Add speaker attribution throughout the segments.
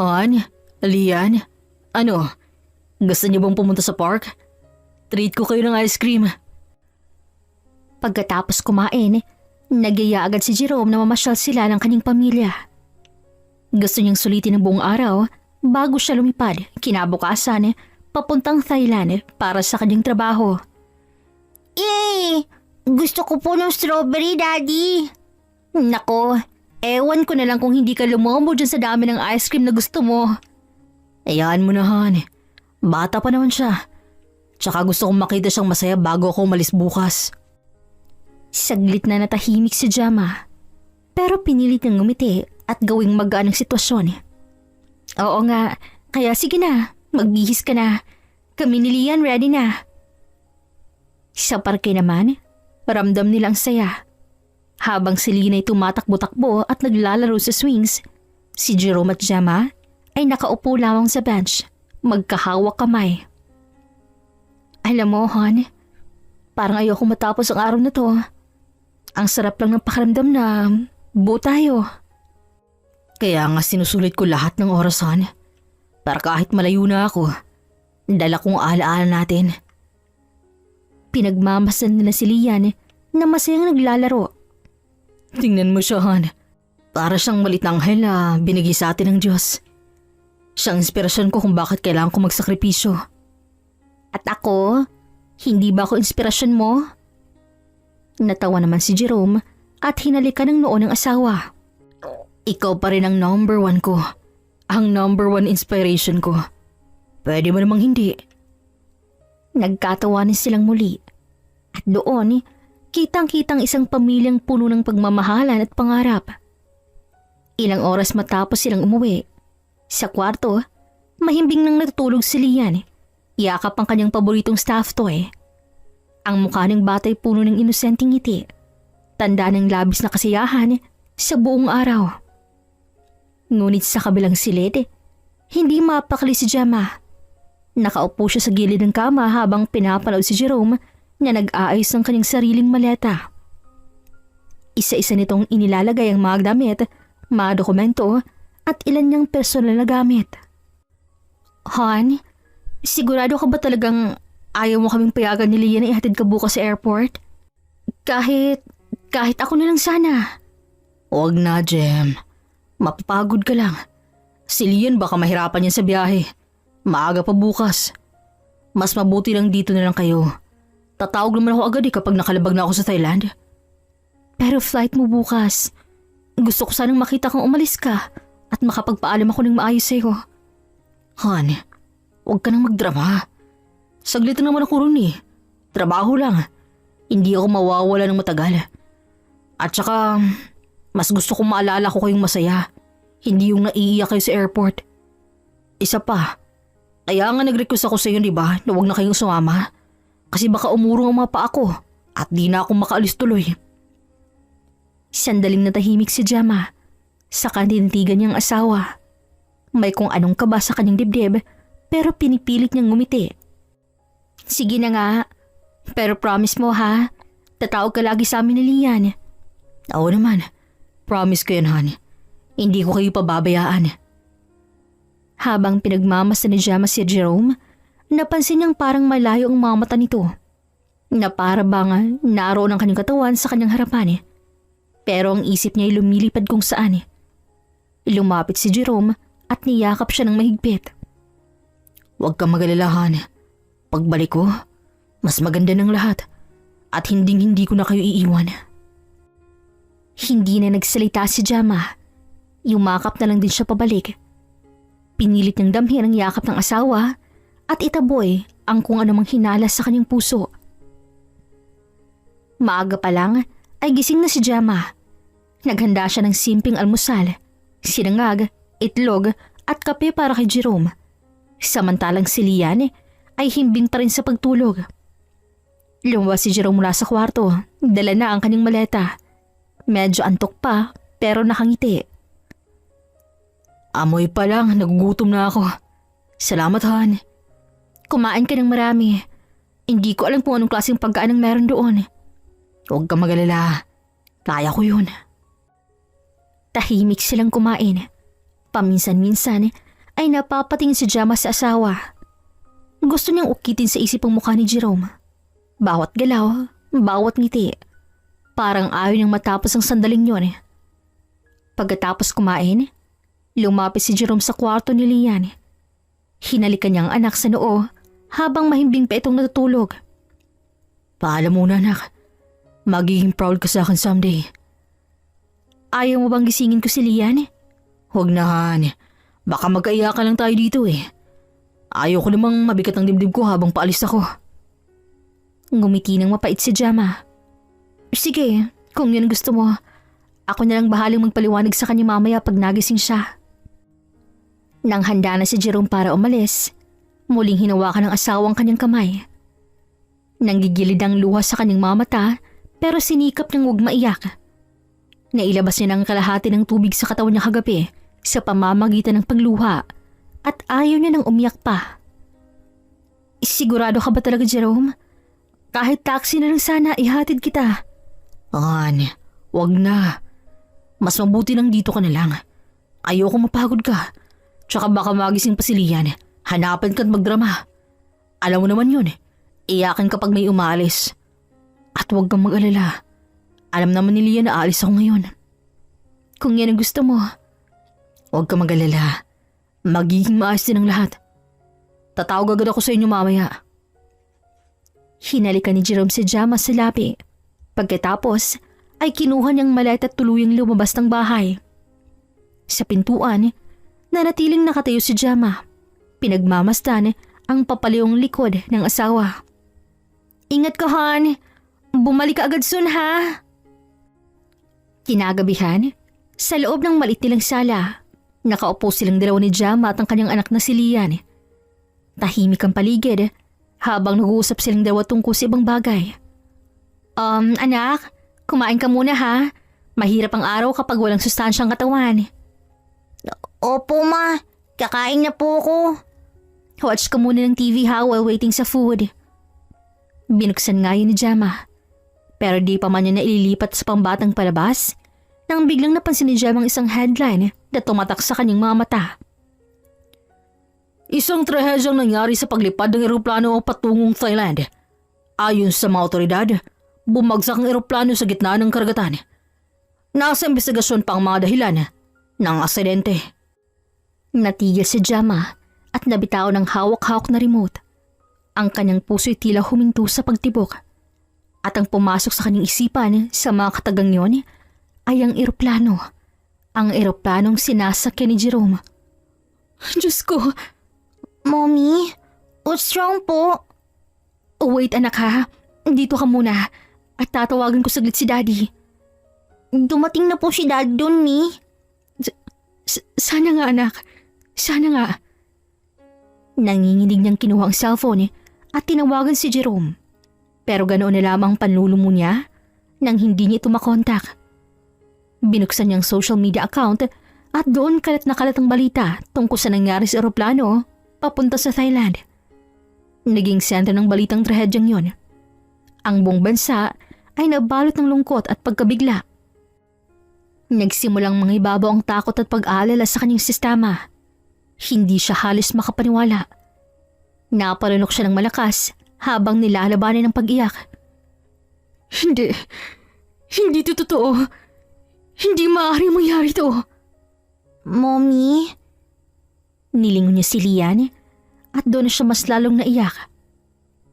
Speaker 1: Han? Lian? Ano? Gusto niyo bang pumunta sa park? Treat ko kayo ng ice cream.
Speaker 2: Pagkatapos kumain, nagyaya agad si Jerome na mamasyal sila ng kanyang pamilya. Gusto niyang sulitin ang buong araw bago siya lumipad kinabukasan papuntang Thailand para sa kanyang trabaho. Yay! Gusto ko po ng strawberry, Daddy. Nako, ewan ko na lang kung hindi ka lumobo dyan sa dami ng ice cream na gusto mo.
Speaker 1: Ayaan mo na, Han. Bata pa naman siya. Tsaka gusto kong makita siyang masaya bago ako umalis bukas.
Speaker 2: Saglit na natahimik si Jama, pero pinilit niyang ngumiti at gawing magaan ang sitwasyon. Oo nga, kaya sige na, magbihis ka na. Kami ni Lian ready na. Sa parke naman, ramdam nilang saya. Habang si Lina ay tumatakbo-takbo at naglalaro sa swings, si Jerome at Jama ay nakaupo lamang sa bench, magkahawak kamay. Alam mo, Han, parang ayoko matapos ang araw na to. Ang sarap lang ng pakiramdam na buo tayo.
Speaker 1: Kaya nga sinusulit ko lahat ng oras, Han. Para kahit malayo na ako, dala kong alaala natin.
Speaker 2: Pinagmamasan nila si Lian na masayang naglalaro.
Speaker 1: Tingnan mo siya, Han. Para siyang malit na anghel na binigay sa atin ng Diyos. Siyang inspirasyon ko kung bakit kailangan ko magsakripisyo.
Speaker 2: At ako, hindi ba ako inspirasyon mo? Natawa naman si Jerome at hinalikan ng noo ng asawa.
Speaker 1: Ikaw pa rin ang number 1 ko. Ang number 1 inspiration ko. Pwede mo namang hindi.
Speaker 2: Nagkatawanan silang muli. At doon, kitang-kitang isang pamilyang puno ng pagmamahalan at pangarap. Ilang oras matapos silang umuwi, sa kwarto, mahimbing nang natutulog si Lian. Yakap ang kanyang paboritong staff toy. Ang mukha ng batay puno ng inosenteng ngiti. Tanda ng labis na kasiyahan sa buong araw. Ngunit sa kabilang silid, hindi mapakali si Jama. Nakaupo siya sa gilid ng kama habang pinapanood si Jerome na nag-aayos ng kanyang sariling maleta. Isa-isa nitong inilalagay ang mga damit, mga dokumento at ilan niyang personal na gamit. Han, sigurado ka ba talagang ayaw mo kaming payagan ni Lian na ihatid ka bukas sa airport? Kahit ako na lang sana.
Speaker 1: Huwag na, Jem. Mapapagod ka lang. Si Lian baka mahirapan yan sa biyahe. Maaga pa bukas. Mas mabuti lang dito na lang kayo. Tatawag naman ako agad kapag nakalabag na ako sa Thailand.
Speaker 2: Pero flight mo bukas. Gusto ko sanang makita kang umalis ka at makapagpaalam ako ng maayos sa'yo.
Speaker 1: Han, huwag ka nang magdrama. Saglit na naman ako ron eh. Trabaho lang. Hindi ako mawawala ng matagal. At saka, mas gusto kong maalala ko kayong masaya. Hindi yung naiiyak kayo sa airport. Isa pa, kaya nga nag-request ako sa iyo, di ba, na huwag na kayong sumama. Kasi baka umurong ang mga paa ko at di na ako makaalis tuloy.
Speaker 2: Sandaling natahimik si Jama. Saka tinitigan niyang asawa. May kung anong kaba sa kanyang dibdib pero pinipilit niyang ngumiti. Sige na nga, pero promise mo ha, tatawag ka lagi sa amin ni Lian.
Speaker 1: Oo naman, promise ko yan, Han. Hindi ko kayo pababayaan.
Speaker 2: Habang pinagmamasa ni Jama si Jerome, napansin niyang parang malayo ang mga mata nito. Na para bang naroon ang kanyang katawan sa kanyang harapan. Pero ang isip niya ay lumilipad kung saan. Lumapit si Jerome at niyakap siya ng mahigpit.
Speaker 1: Huwag kang mag-alala, Han. Pagbalik ko, mas maganda ng lahat at hindi ko na kayo iiwan.
Speaker 2: Hindi na nagsalita si Jama. Yumakap na lang din siya pabalik. Pinilit niyang damhin ang yakap ng asawa at itaboy ang kung anumang hinala sa kanyang puso. Maaga pa lang ay gising na si Jama. Naghanda siya ng simpleng almusal, sinangag, itlog at kape para kay Jerome. Samantalang si Lian ay himbing pa rin sa pagtulog. Lumabas si Jerome mula sa kwarto, dala na ang kanyang maleta. Medyo antok pa pero nakangiti.
Speaker 1: Amoy pa lang, nagugutom na ako. Salamat, Han.
Speaker 2: Kumain ka ng marami. Hindi ko alam kung anong klaseng pagkain ang meron doon.
Speaker 1: Huwag kang mag-alala. Kaya ko yun.
Speaker 2: Tahimik silang kumain. Paminsan-minsan ay napapatingin si Gemma sa asawa. Gusto niyang ukitin sa isip ang mukha ni Jerome. Bawat galaw, bawat ngiti. Parang ayaw niyang matapos ang sandaling yun. Pagkatapos kumain, lumapit si Jerome sa kwarto ni Lian. Hinalikan niya ang anak sa noo habang mahimbing pa itong natutulog. Paalam muna anak, magiging proud ka sa akin someday. Ayaw mo bang gisingin ko si Lian? Huwag na Han, baka magkaiyakan lang tayo dito eh. Ayaw ko namang mabigat ang dibdib ko habang paalis ako. Ngumiti ng mapait si Gemma. Sige, kung yun gusto mo, ako na lang bahalang magpaliwanag sa kanya mamaya pag nagising siya. Nang handa na si Jerome para umalis, muling hinawakan ng asawang kanyang kamay. Nanggigilid ang luha sa kanyang mga mata pero sinikap niyang huwag maiyak. Nailabas niya ng kalahati ng tubig sa katawan niya kagabi sa pamamagitan ng pagluha at ayaw niya nang umiyak pa. Sigurado ka ba talaga, Jerome? Kahit taxi na lang sana, ihatid kita. Han, wag na. Mas mabuti nang dito ka na lang. Ayoko mapagod ka. Tsaka baka magising pa si Lian. Hanapan ka at magdrama. Alam mo naman yun, iyakin kapag may umalis. At huwag kang mag-alala. Alam naman ni Lian na aalis ako ngayon. Kung yan ang gusto mo, huwag kang mag-alala. Magiging maayos din ang lahat. Tatawag agad ako sa inyo mamaya. Hinalikan ni Jerome si Gemma sa labi. Pagkatapos ay kinuha niyang malet at tuluyang lumabas ng bahay. Sa pintuan, nanatiling nakatayo si Gemma. Pinagmamasdan ang papaliyong likod ng asawa. Ingat ka, Han. Bumalik ka agad soon, ha? Kinagabihan, sa loob ng maliit nilang sala, nakaupo silang dalawa ni Gemma at ang kanyang anak na si Lian. Tahimik ang paligid habang nag-uusap silang dalawa tungkol sa ibang bagay. Anak, kumain ka muna ha. Mahirap ang araw kapag walang sustansyang katawan. Opo ma, kakain na po ako. Watch ka muna ng TV ha while waiting sa food. Binuksan nga yun ni Gemma. Pero di pa man niya naililipat sa pambatang palabas nang biglang napansin ni Gemma ang isang headline na tumatak sa kanyang mga mata. Isang trahedyang nangyari sa paglipad ng eroplano patungong Thailand. Ayon sa mga otoridad, bumagsak ang eroplano sa gitna ng karagatan. Nasa investigasyon pa ang mga dahilan ng aksidente. Natigil si Gemma at nabitaw ng hawak-hawak na remote. Ang kanyang puso'y tila huminto sa pagtibok. At ang pumasok sa kanyang isipan sa mga katagang yon ay ang eroplano. Ang eroplanong sinasakyan ni Jerome. Diyos ko! Mommy, what's wrong po? Oh, wait anak ha, dito ka muna at tatawagan ko saglit si Daddy. Dumating na po si Dad doon, Mi. Sana nga anak, sana nga. Nanginginig niyang kinuha ang cellphone at tinawagan si Jerome. Pero ganoon na lamang panlulumo niya nang hindi niya ito makontak. Binuksan niyang social media account at doon kalat na kalat ang balita tungkol sa nangyari sa eroplano papunta sa Thailand. Naging sentro ng balitang trahedyang yon. Ang buong bansa ay nabalot ng lungkot at pagkabigla. Nagsimulang mangibabaw ang takot at pag-aalala sa kanyang sistema. Hindi siya halos makapaniwala. Napalunok siya ng malakas habang nilalabanan ng pag-iyak. Hindi ito totoo. Hindi maaaring mangyari ito. Mommy? Nilingon niya si Lian at doon siya mas lalong naiyak.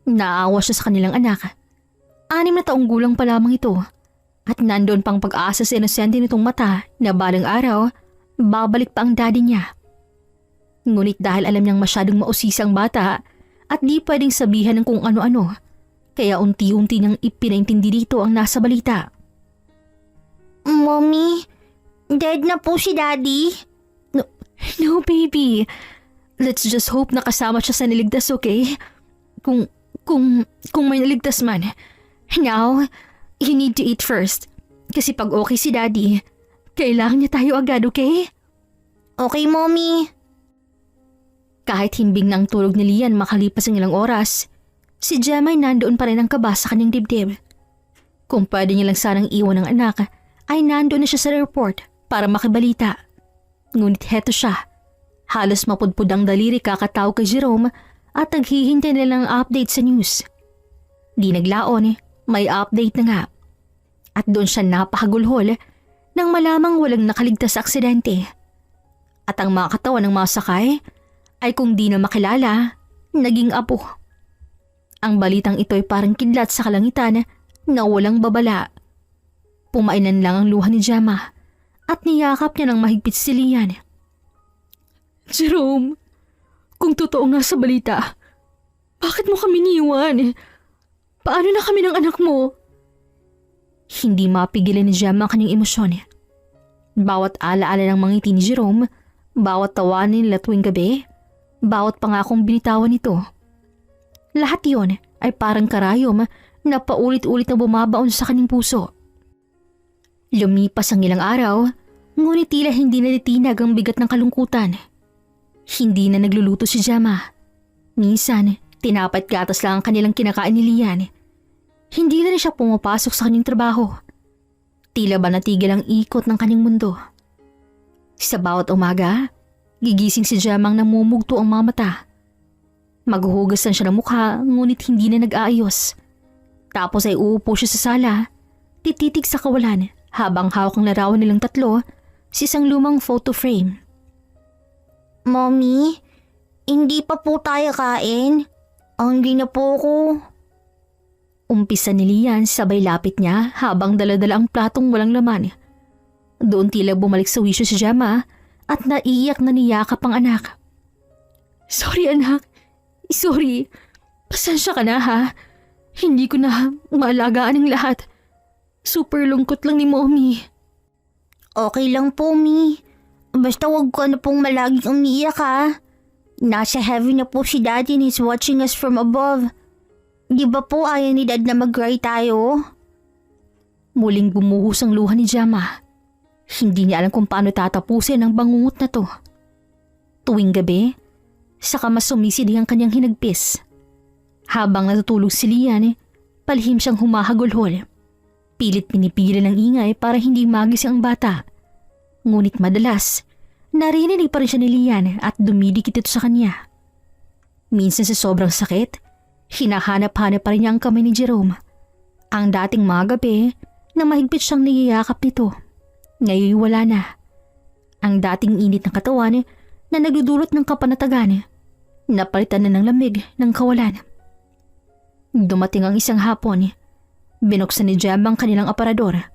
Speaker 2: Naawa siya sa kanilang anak. 6 na taong gulang pa lamang ito at nandoon pang pag-asa sa inosente nitong mata na balang araw, babalik pa ang daddy niya. Ngunit dahil alam niyang masyadong mausisa ang bata at di pwedeng sabihan ng kung ano-ano, kaya unti-unti niyang ipinaintindi dito ang nasa balita. Mommy, dead na po si Daddy. No baby, let's just hope na kasama siya sa niligtas, okay? Kung may naligtas man. Now, you need to eat first. Kasi pag okay si Daddy, kailangan niya tayo agad, okay? Okay, Mommy. Kahit himbing ng tulog ni Lian makalipas ang ilang oras, si Gemma ay nandoon pa rin ang kaba sa kanyang dibdib. Kung pwede niya lang sanang iwan ng anak, ay nandoon na siya sa airport para makibalita. Ngunit heto siya, Halos mapudpud ang daliri kakatawag kay Jerome at naghihintay na lang ng update sa news. Di naglaon, may update na nga. At doon siya napakagulhol nang malamang walang nakaligtas sa aksidente. At ang mga katawan ng mga sakay ay kung di na makilala, naging apo. Ang balitang ito ay parang kidlat sa kalangitan na walang babala. Pumainan lang ang luha ni Gemma at niyakap niya ng mahigpit si Lian.
Speaker 1: Jerome, kung totoo nga sa balita, bakit mo kami niiwan? Paano na kami ng anak mo?
Speaker 2: Hindi mapigilan ni Gemma ang kanyang emosyon. Bawat alaala ng mga ngiti ni Jerome, bawat tawanin nila tuwing gabi, bawat pangakong binitawan nito. Lahat yon ay parang karayom na paulit-ulit na bumabaon sa kanyang puso. Lumipas ang ilang araw, ngunit tila hindi natitinag ang bigat ng kalungkutan. Hindi na nagluluto si Gemma. Minsan, tinapay at gatas lang ang kanilang kinakain ni Lian. Hindi na rin siya pumapasok sa kanyang trabaho. Tila ba natigil ang ikot ng kanyang mundo. Sa bawat umaga, gigising si Gemma ang namumugto ang mga mata. Maghuhugas lang siya ng mukha ngunit hindi na nag-aayos. Tapos ay uupo siya sa sala, tititig sa kawalan habang hawak ang larawan nilang tatlo sa isang lumang photo frame.
Speaker 3: Mommy, hindi pa po tayo kain. Hungry na po ako.
Speaker 2: Umpisa ni Lian sabay lapit niya habang daladala ang platong walang laman. Doon tila bumalik sa wisyo si Gemma at naiiyak na niyakap ang anak.
Speaker 1: Sorry anak, sorry. Pasensya ka na ha. Hindi ko na maalagaan ang lahat. Super lungkot lang ni Mommy.
Speaker 3: Okay lang po, Mi. Basta wag ko na pong malaging umiiyak ha. Nasa heaven na po si Daddy and he's watching us from above. Di ba po ayaw ni Dad na mag-cry tayo?
Speaker 2: Muling bumuhos ang luha ni Gemma. Hindi niya alam kung paano tatapusin ang bangungot na to. Tuwing gabi, saka mas sumisidi ang kanyang hinagpis. Habang natutulog si Lian, palihim siyang humahagulhol. Pilit pinipigilan ng ingay para hindi magising ang bata. Ngunit madalas, narinig pa rin siya ni Lian at dumidikit ito sa kanya. Minsan sa sobrang sakit, hinahanap-hanap pa rin niya ang kamay ni Jerome. Ang dating mga gabi na mahigpit siyang niyayakap nito. Ngayon wala na. Ang dating init ng katawan na nagdudulot ng kapanatagan, napalitan na ng lamig ng kawalan. Dumating ang isang hapon, binuksan ni Gemma ang kanilang aparador.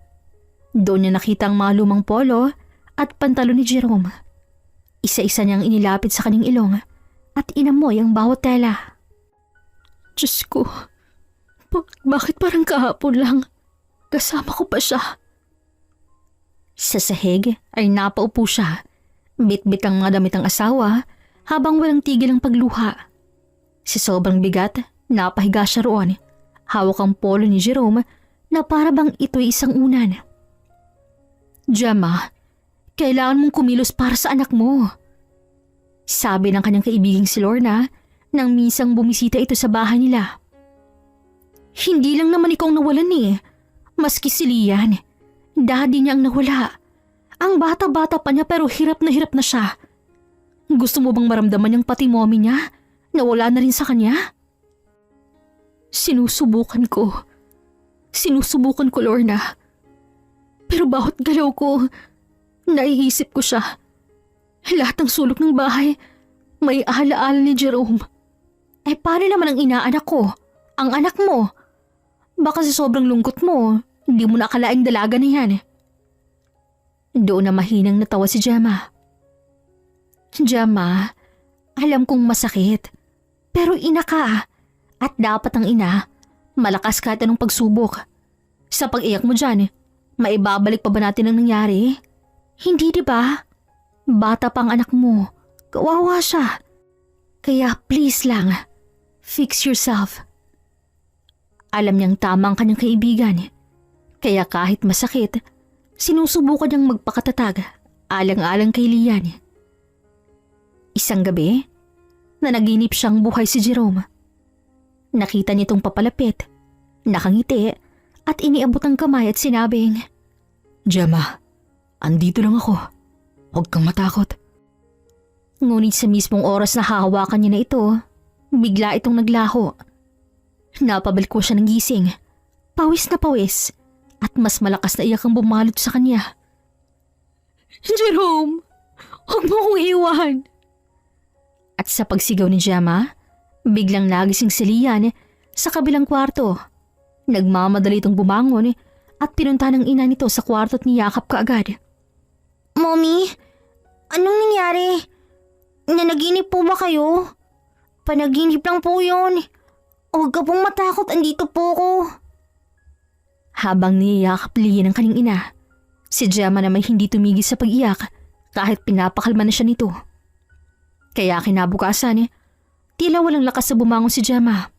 Speaker 2: Doon niya nakita ang mga lumang polo at pantalo ni Jerome. Isa-isa niyang inilapit sa kanyang ilong at inamoy ang bawat tela.
Speaker 1: Diyos ko, bakit parang kahapon lang? Kasama ko pa siya.
Speaker 2: Sa sahig ay napaupo siya. Bit-bit ang mga damit ng asawa habang walang tigil ang pagluha. Sa sobrang bigat, napahiga siya roon. Hawak ang polo ni Jerome na para bang ito'y isang unan. Gemma, kailangan mong kumilos para sa anak mo. Sabi ng kanyang kaibigang si Lorna nang minsang bumisita ito sa bahay nila. Hindi lang naman ikaw nawalan eh. Maski si Lian. Daddy niya ang nawala. Ang bata-bata pa niya pero hirap na siya. Gusto mo bang maramdaman niyang pati mommy niya nawala na rin sa kanya? Sinusubukan ko, Lorna. Pero bawat galaw ko, naiisip ko siya. Lahat ng sulok ng bahay, may alaala ni Jerome. Eh paano naman ang inaanak ko? Ang anak mo? Baka sa sobrang lungkot mo, hindi mo nakalaing dalaga na yan. Doon na mahinang natawa si Gemma. Gemma, alam kong masakit. Pero ina ka. At dapat ang ina, malakas kahit anong pagsubok. Sa pag-iyak mo dyan, maibabalik pa ba natin ang nangyari? Hindi di ba? Bata pa ang anak mo. Kawawa siya. Kaya please lang, fix yourself. Alam niyang tama ang kanyang kaibigan. Kaya kahit masakit, sinusubukan niyang magpakatatag alang-alang kay Lian. Isang gabi, nanaginip siyang buhay si Jerome. Nakita niya itong papalapit, nakangiti at iniabot ang kamay at sinabing,
Speaker 1: Gemma, andito lang ako. Huwag kang matakot.
Speaker 2: Ngunit sa mismong oras na hahawakan niya na ito, bigla itong naglaho. Napabalik ko siya ng gising, pawis na pawis, at mas malakas na iyak ang bumalot sa kanya. Jerome, huwag mo kong iwan. At sa pagsigaw ni Gemma, biglang nagising si Lian sa kabilang kwarto. Nagmamadali itong bumangon at pinunta ng ina nito sa kwarto at niyakap kaagad.
Speaker 3: Mommy, anong nangyari? Nanaginip po ba kayo? Panaginip lang po yun. Huwag ka pong matakot, andito po ako.
Speaker 2: Habang niyakap Lian ang kanyang ina, si Gemma naman hindi tumigil sa pag-iyak kahit pinapakalma na siya nito. Kaya kinabukasan, tila walang lakas sa bumangon si Gemma.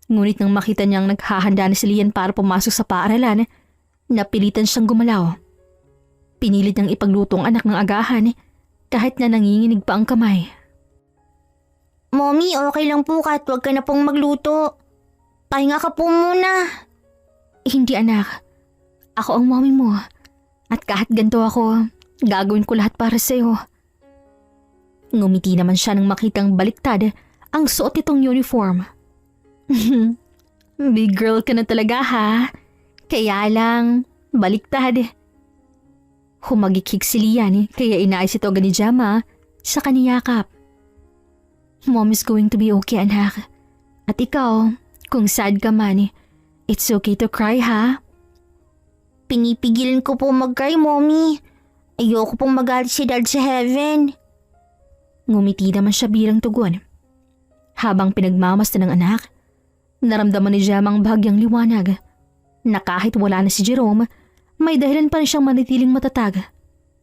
Speaker 2: Ngunit nang makita niyang naghahanda na si Lian para pumasok sa paaralan, napilitan siyang gumalaw. Pinilit niyang ipagluto ang anak ng agahan kahit na nanginginig pa ang kamay.
Speaker 3: Mommy, okay lang po kahit huwag ka na pong magluto. Pahinga ka po muna.
Speaker 2: Hindi anak, ako ang mommy mo at kahit ganito ako, gagawin ko lahat para sa'yo. Ngumiti naman siya nang makitang baliktad ang suot nitong uniform. Big girl ka na talaga ha, kaya lang baliktad. Humagikik si Lian kaya inaayos ito agad ni Gemma sa kaniyakap. Mom is going to be okay anak. At ikaw, kung sad ka man, it's okay to cry ha.
Speaker 3: Pinipigilan ko po mag-cry, Mommy. Ayoko pong magalit si Dad sa heaven.
Speaker 2: Ngumiti naman siya bilang tugon. Habang pinagmamasta ng anak, naramdaman ni Gemma ang bahagyang liwanag na kahit wala na si Jerome, may dahilan pa rin siyang manitiling matatag.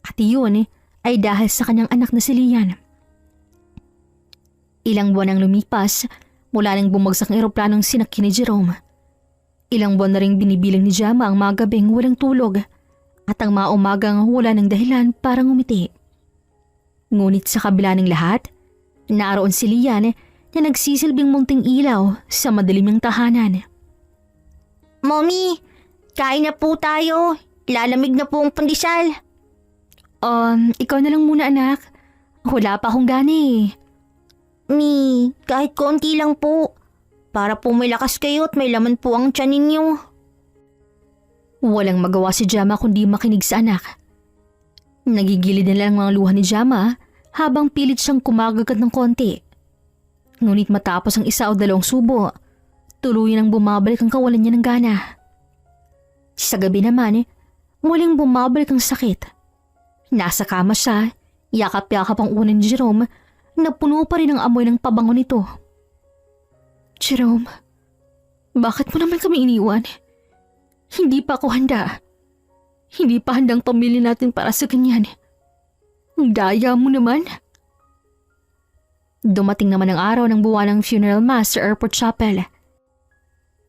Speaker 2: At iyon ay dahil sa kanyang anak na si Lian. Ilang buwan ang lumipas mula nang bumagsak ang eroplanong sinakyan ni Jerome. Ilang buwan na ring binibilang ni Gemma ang mga gabing walang tulog at ang mga umagang wala ng dahilan para ngumiti. Ngunit sa kabila ng lahat, naroon si Lian na nagsisilbing munting ilaw sa madilim ng tahanan.
Speaker 3: Mommy, kain na po tayo. Lalamig na po ang pandesal.
Speaker 2: Ikaw na lang muna anak. Wala pa akong gani.
Speaker 3: Mi, kahit konti lang po. Para po may lakas kayo at may laman po ang tiyan ninyo.
Speaker 2: Walang magawa si Gemma kundi makinig sa anak. Nagigilid na lang mga luha ni Gemma habang pilit siyang kumagagat ng konti. Ngunit matapos ang 1 o 2 subo, tuluyan ang bumabalik ang kawalan niya ng gana. Sa gabi naman, muling bumabalik ang sakit. Nasa kama siya, yakap-yakap ang unan ni Jerome na puno pa rin ang amoy ng pabango nito. Jerome, bakit mo naman kami iniwan? Hindi pa ako handa. Hindi pa handang pamilya natin para sa ganyan. Ang daya mo naman. Dumating naman ang araw ng buwanang funeral mass sa airport chapel.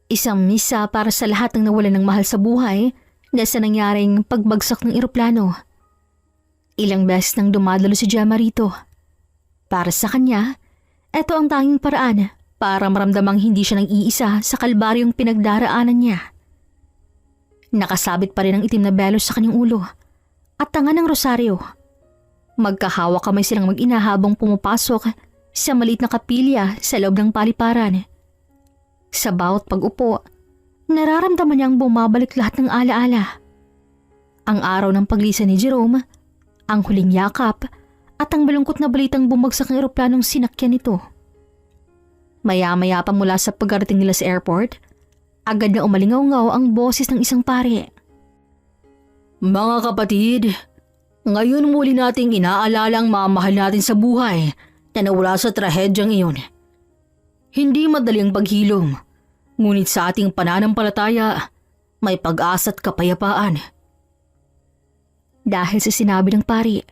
Speaker 2: Isang misa para sa lahat ng nawalan ng mahal sa buhay dahil sa nangyaring pagbagsak ng eroplano. Ilang beses nang dumadalo si Gemma rito. Para sa kanya, ito ang tanging paraan para maramdamang hindi siya nag-iisa sa kalbaryong pinagdaraanan niya. Nakasabit pa rin ang itim na belos sa kanyang ulo at tanga ng rosaryo. Magkahawak kamay silang mag-ina habang pumapasok sa maliit na kapilya sa loob ng paliparan. Sa bawat pag-upo, nararamdaman niyang bumabalik lahat ng alaala. Ang araw ng paglisan ni Jerome, ang huling yakap at ang malungkot na balitang bumagsak ng eroplanong sinakyan nito. Maya-maya pa mula sa pagkarating nila sa airport, agad na umalingaw-ngaw ang boses ng isang pare.
Speaker 1: Mga kapatid, ngayon muli nating inaalala ang mga mahal natin sa buhay na nawala sa trahedyang iyon. Hindi madali ang paghilom, ngunit sa ating pananampalataya, may pag-asa at kapayapaan.
Speaker 2: Dahil sa sinabi ng pari,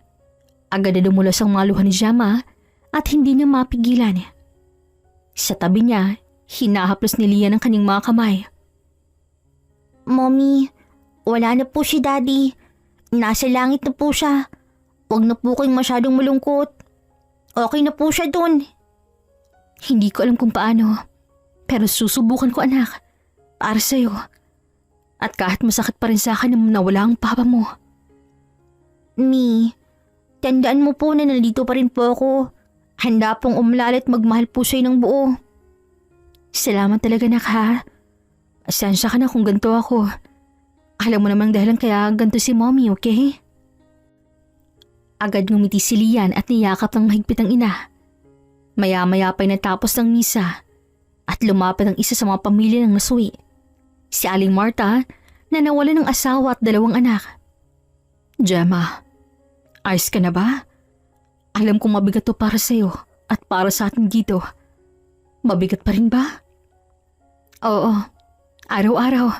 Speaker 2: agad na dumulas ang mga luha ni Gemma at hindi niya mapigilan. Sa tabi niya, hinahaplos ni Lian ang kanyang mga kamay.
Speaker 3: Mommy, wala na po si Daddy. Nasa langit na po siya. Huwag na po kayong masyadong malungkot. Okay na po siya dun.
Speaker 2: Hindi ko alam kung paano, pero susubukan ko anak, para sa'yo. At kahit masakit pa rin sa akin na nawala ang papa mo.
Speaker 3: Mi, Tandaan mo po na nandito pa rin po ako. Handa pong umlalit magmahal po sa'yo ng buo.
Speaker 2: Salamat talaga, anak, ha? Asensya ka na kung ganito ako. Alam mo namang dahilan kaya ganito si mommy, okay? Agad ngumiti si Lian at niyakap ng mahigpit ang ina. Maya-maya pa'y natapos ng misa at lumapit ang isa sa mga pamilya ng nasuwi. Si Aling Marta na nawala ng asawa at 2 anak. Gemma, ayos ka na ba? Alam kong mabigat to para sa'yo at para sa atin dito. Mabigat pa rin ba? Oo, araw-araw.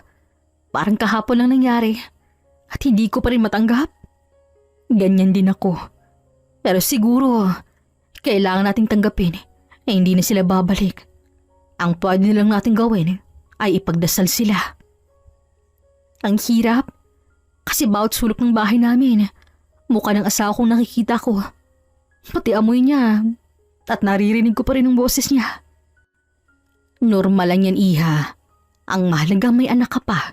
Speaker 2: Parang kahapon lang nangyari at hindi ko pa rin matanggap. Ganyan din ako. Pero siguro, kailangan nating tanggapin na hindi na sila babalik. Ang pwede nilang natin gawin ay ipagdasal sila. Ang hirap kasi bawat sulok ng bahay namin, mukha ng asawa kong nakikita ko. Pati amoy niya at naririnig ko pa rin ang boses niya. Normal lang yan, iha. Ang mahalaga may anak ka pa.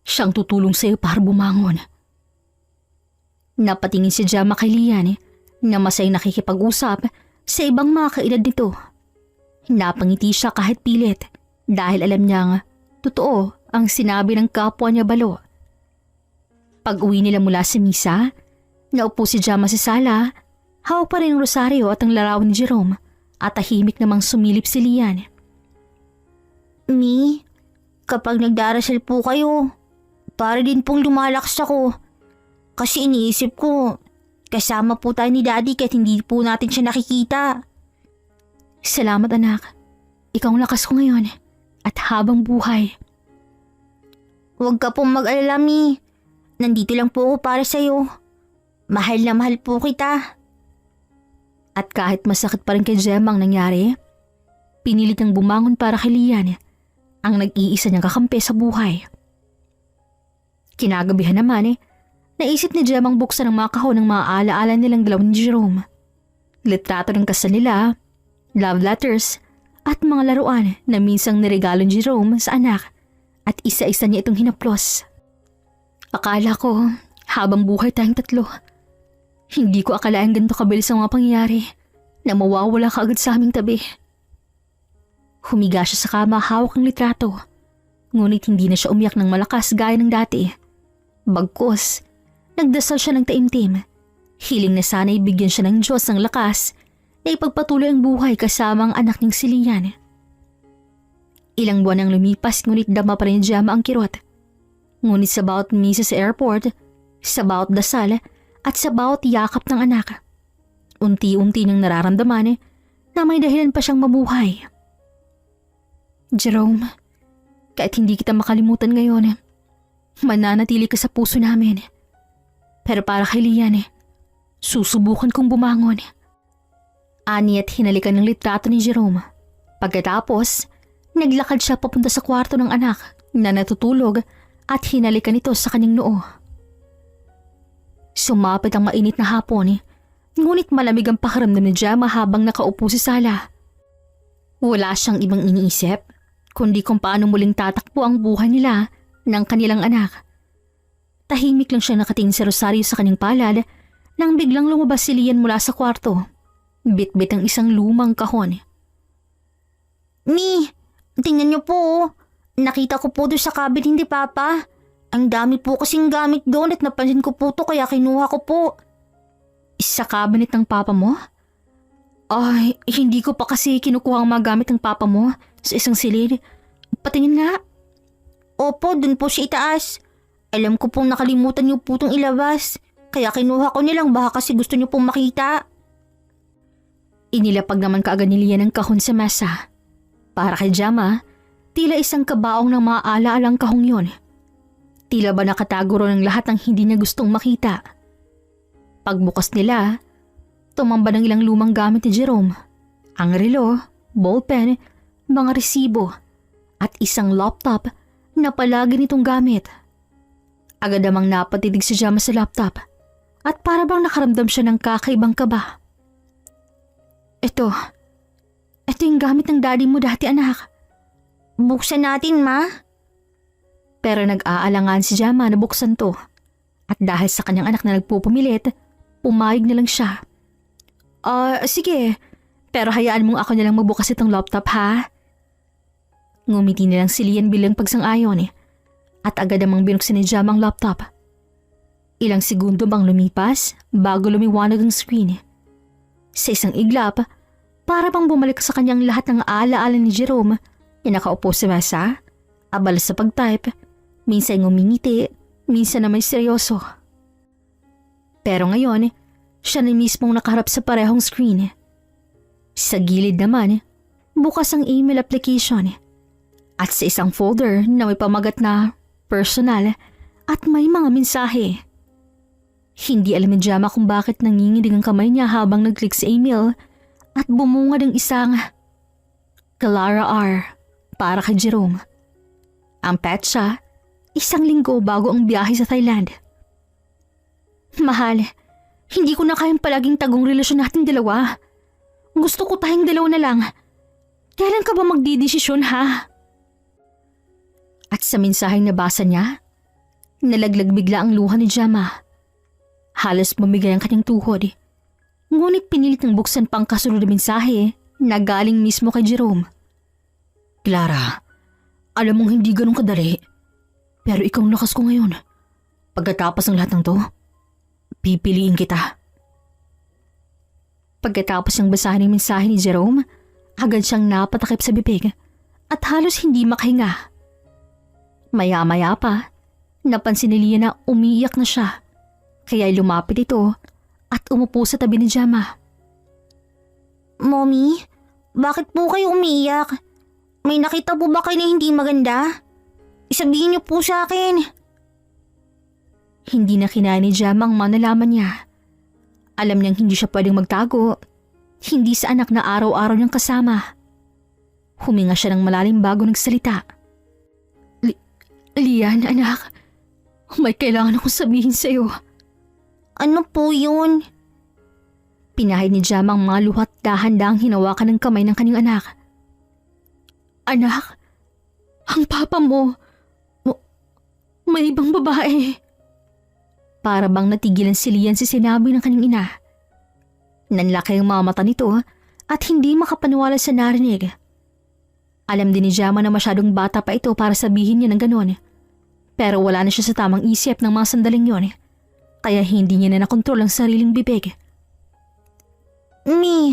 Speaker 2: Siyang tutulong sa'yo para bumangon. Napatingin si Gemma kay Lian na masay nakikipag-usap sa ibang mga kaedad nito. Napangiti siya kahit pilit dahil alam niyang totoo ang sinabi ng kapwa niya balo. Pag-uwi nila mula sa misa, naupo si Gemma sa sala, hawak pa rin ang rosaryo at ang larawan ni Jerome at tahimik namang sumilip si Lian.
Speaker 3: Mi, kapag nagdarasal po kayo, para din pong lumalakas ako. Kasi iniisip ko, kasama po tayo ni Daddy kahit hindi po natin siya nakikita.
Speaker 2: Salamat, anak. Ikaw ang lakas ko ngayon at habang buhay.
Speaker 3: Huwag ka pong mag-alala, Mi. Nandito lang po ako para sa'yo. Mahal na mahal po kita.
Speaker 2: At kahit masakit pa rin kay Gemma ang nangyari, pinilit niyang bumangon para kay Lian, ang nag-iisa niyang kakampi sa buhay. Kinagabihan naman naisip ni Gemma ang buksan ng mga kahon ng mga alaala nilang dalawa ni Jerome. Litrato ng kasal nila, love letters, at mga laruan na minsang niregalo ni Jerome sa anak at isa-isa niya itong hinaplos. Akala ko, habang buhay tayong tatlo, hindi ko akalain ganito kabilis ang mga pangyayari na mawawala ka agad sa aming tabi. Humiga siya sa kama hawak ng litrato, ngunit hindi na siya umiyak ng malakas gaya ng dati. Bagkus, nagdasal siya ng taimtim. Hiling na sana ibigyan siya ng Diyos ng lakas na ipagpatuloy ang buhay kasama ang anak niyang si Lian. Ilang buwan ang lumipas ngunit dama pa rin ni Gemma ang kirot. Ngunit sa bawat misa sa airport, sa bawat dasal at sa bawat yakap ng anak, unti-unti niyang nararamdaman na may dahilan pa siyang mabuhay. Jerome, kahit hindi kita makalimutan ngayon, mananatili ka sa puso namin. Pero para kay Lian, susubukan kong bumangon. Ani at hinalikan ng litrato ni Jerome. Pagkatapos, naglakad siya papunta sa kwarto ng anak na natutulog at hinalikan ito sa kanyang noo. Sumapit ang mainit na hapon, ngunit malamig ang pakiramdam ni Gemma habang nakaupo sa sala. Wala siyang ibang iniisip, kundi kung paano muling tatakbo ang buhay nila ng kanilang anak. Tahimik lang siya nakatingin sa rosaryo sa kanyang palad nang biglang lumabas si Lian mula sa kwarto. Bit-bit ang isang lumang kahon.
Speaker 3: Mi, tingnan niyo po. Nakita ko po doon sa cabinet ni Papa. Ang dami po kasing gamit doon at napansin ko po to kaya kinuha ko po.
Speaker 2: Sa cabinet ng papa mo? Ay, hindi ko pa kasi kinukuha ang mga gamit ng papa mo sa isang silid. Patingin nga.
Speaker 3: Opo, doon po sa itaas. Alam ko pong nakalimutan niyo po itong ilabas. Kaya kinuha ko nilang baka kasi gusto niyo pong makita.
Speaker 2: Inilapag naman kaagad ni Lian ang kahon sa mesa. Para kay Gemma, tila isang kabaong ng mga ala-alang kahong yon. Tila ba nakatago ron ang lahat ng hindi niya gustong makita. Pagbukas nila, tumamba ng ilang lumang gamit ni Jerome. Ang relo, ballpen, mga resibo, at isang laptop na palagi nitong gamit. Agad namang napatitig si Gemma sa laptop at para bang nakaramdam siya ng kakaibang kaba. Ito yung gamit ng daddy mo dati, anak.
Speaker 3: Buksan natin, Ma.
Speaker 2: Pero nag-aalangan si Gemma na buksan to. At dahil sa kanyang anak na nagpupumilit, pumayag na lang siya. Sige. Pero hayaan mong ako na lang magbukas itong laptop ha? Ngumiti na lang si Lian bilang pagsang-ayon at agad namang binuksan ni Jam ang laptop. Ilang segundo bang lumipas bago lumiwanag ang screen. Sa isang iglap, para bang bumalik sa kanyang lahat ng alaala ni Jerome na nakaupo sa mesa, abala sa pag-type, minsan ngumingiti, minsan na may seryoso. Pero ngayon, siya na mismong nakaharap sa parehong screen. Sa gilid naman, bukas ang email application at sa isang folder na may pamagat na personal at may mga mensahe. Hindi alam ni Jama kung bakit nanginginig ang kamay niya habang nag-click sa email at bumungad ang isang Clara R. para kay Jerome. Ang petsa, 1 linggo bago ang biyahe sa Thailand. Mahal, hindi ko na kayang palaging tagong relasyon natin dalawa. Gusto ko tayong dalawa na lang. Kailan ka ba magdidesisyon ha? At sa mensaheng nabasa niya, nalaglag bigla ang luha ni Jama. Halos bumigay ang kanyang tuhod. Ngunit pinilit ng buksan pang kasunod na mensahe na galing mismo kay Jerome.
Speaker 1: Clara, alam mong hindi ganun kadali. Pero ikaw ang lakas ko ngayon. Pagkatapos ng lahat ng to, pipiliin kita.
Speaker 2: Pagkatapos ng basahin ng mensahe ni Jerome, agad siyang napatakip sa bibig at halos hindi makahinga. Maya-maya pa, napansin ni Lia na umiiyak na siya, kaya lumapit ito at umupo sa tabi ni Jama.
Speaker 3: Mommy, bakit po kayo umiiyak? May nakita po ba kayo na hindi maganda? Isabihin niyo po sa akin.
Speaker 2: Hindi na kinaya ni Jama ang manalaman niya. Alam niyang hindi siya pwedeng magtago, hindi sa anak na araw-araw niyang kasama. Huminga siya ng malalim bago nagsalita. Lian, anak, may kailangan akong sabihin sa'yo.
Speaker 3: Ano po yun?
Speaker 2: Pinahid ni Jam ang mga luhat dahan-dahang hinawakan ng kamay ng kanyang anak. Anak, ang papa mo, may ibang babae. Para bang natigilan si Lian sa sinabi ng kanyang ina. Nanlaki ang mga mata nito at hindi makapaniwala sa narinig. Alam din ni Jama na masyadong bata pa ito para sabihin niya ng gano'n. Pero wala na siya sa tamang isip ng mga sandaling yon. Kaya hindi niya na nakontrol ang sariling bibig.
Speaker 3: Mi,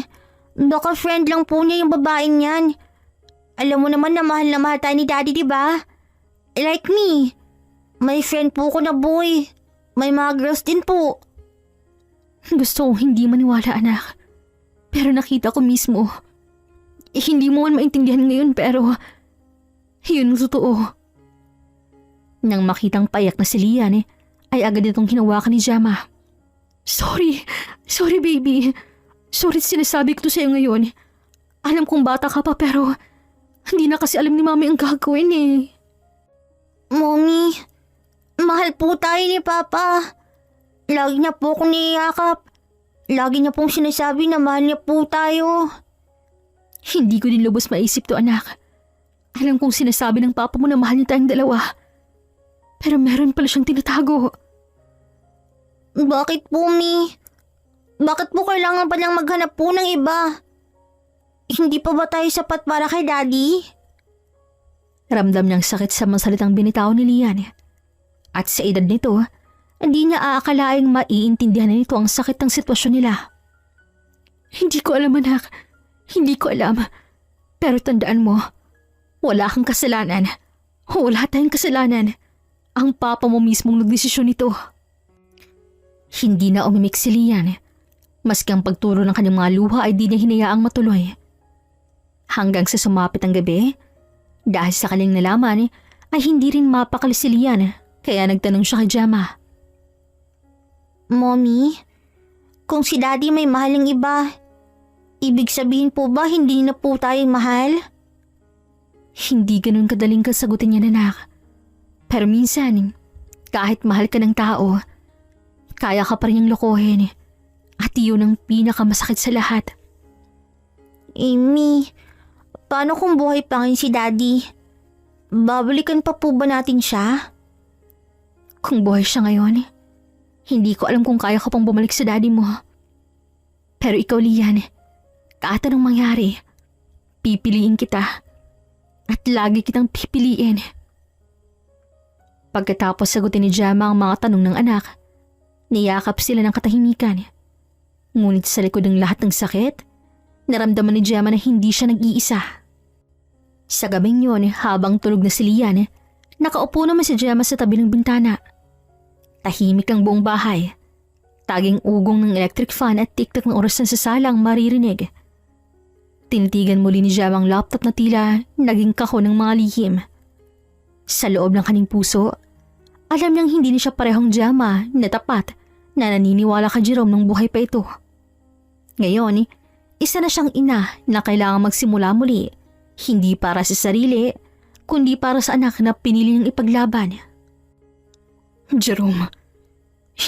Speaker 3: baka friend lang po niya yung babaeng yan. Alam mo naman na mahal tayo ni Daddy, diba? Like me. May friend po ko na boy. May mga girls din po.
Speaker 2: Gusto kong hindi maniwala, anak. Pero nakita ko mismo. Hindi mo man maintindihan ngayon pero yun ang totoo. Nang makitang payak na si Lian ay agad itong hinawakan ni Jama. Sorry baby. Sorry sinasabi ko to sa'yo ngayon. Alam kong bata ka pa pero hindi na kasi alam ni Mami ang gagawin
Speaker 3: Mommy, mahal po tayo ni Papa. Lagi niya po akong niyakap. Lagi niya pong sinasabi na mahal niya po tayo.
Speaker 2: Hindi ko din lubos maisip to, anak. Alam kong sinasabi ng papa mo na mahal niya tayong dalawa. Pero meron pala siyang tinatago.
Speaker 3: Bakit po, Mi? Bakit po kailangan pa niyang maghanap po ng iba? Hindi pa ba tayo sapat para kay Daddy?
Speaker 2: Ramdam niyang sakit sa mga salitang binitaw ni Lian. At sa edad nito, hindi niya aakalaing maiintindihan nito ang sakit ng sitwasyon nila. Hindi ko alam, anak. Hindi ko alam. Pero tandaan mo, wala kang kasalanan. Wala tayong kasalanan. Ang papa mo mismong nagdesisyon nito. Hindi na umimik si Lian. Maski ang pagturo ng kanyang mga luha ay di niya hinayaang matuloy. Hanggang sa sumapit ang gabi, dahil sa kanyang nalaman, ay hindi rin mapakali si Lian. Kaya nagtanong siya kay Jama.
Speaker 3: Mommy, kung si Daddy may mahaling iba, ibig sabihin po ba hindi na po tayo mahal?
Speaker 2: Hindi ganun kadaling kasagutin niya, anak. Pero minsan, kahit mahal ka ng tao, kaya ka pa rin niyang lokohin. At iyon ang pinakamasakit sa lahat.
Speaker 3: Amy, paano kung buhay pa ngayon si Daddy? Babalikan pa po ba natin siya?
Speaker 2: Kung buhay siya ngayon, Hindi ko alam kung kaya ko pang bumalik sa daddy mo. Pero ikaw, Lian, kahit anong mangyari, pipiliin kita. At lagi kitang pipiliin. Pagkatapos sagutin ni Gemma ang mga tanong ng anak, niyakap sila ng katahimikan. Ngunit sa likod ng lahat ng sakit, naramdaman ni Gemma na hindi siya nag-iisa. Sa gabing yun, habang tulog na si Lian, nakaupo naman si Gemma sa tabi ng bintana. Tahimik ang buong bahay. Taging ugong ng electric fan at tiktak ng oras ng sasalang maririnig. Tinitigan muli ni Gemma ang laptop na tila naging kahon ng mga lihim. Sa loob ng kanyang puso, alam niyang hindi niya siya parehong Gemma na tapat na naniniwala kay Jerome nung buhay pa ito. Ngayon, isa na siyang ina na kailangang magsimula muli, hindi para sa sarili, kundi para sa anak na pinili niyang ipaglaban. Jerome,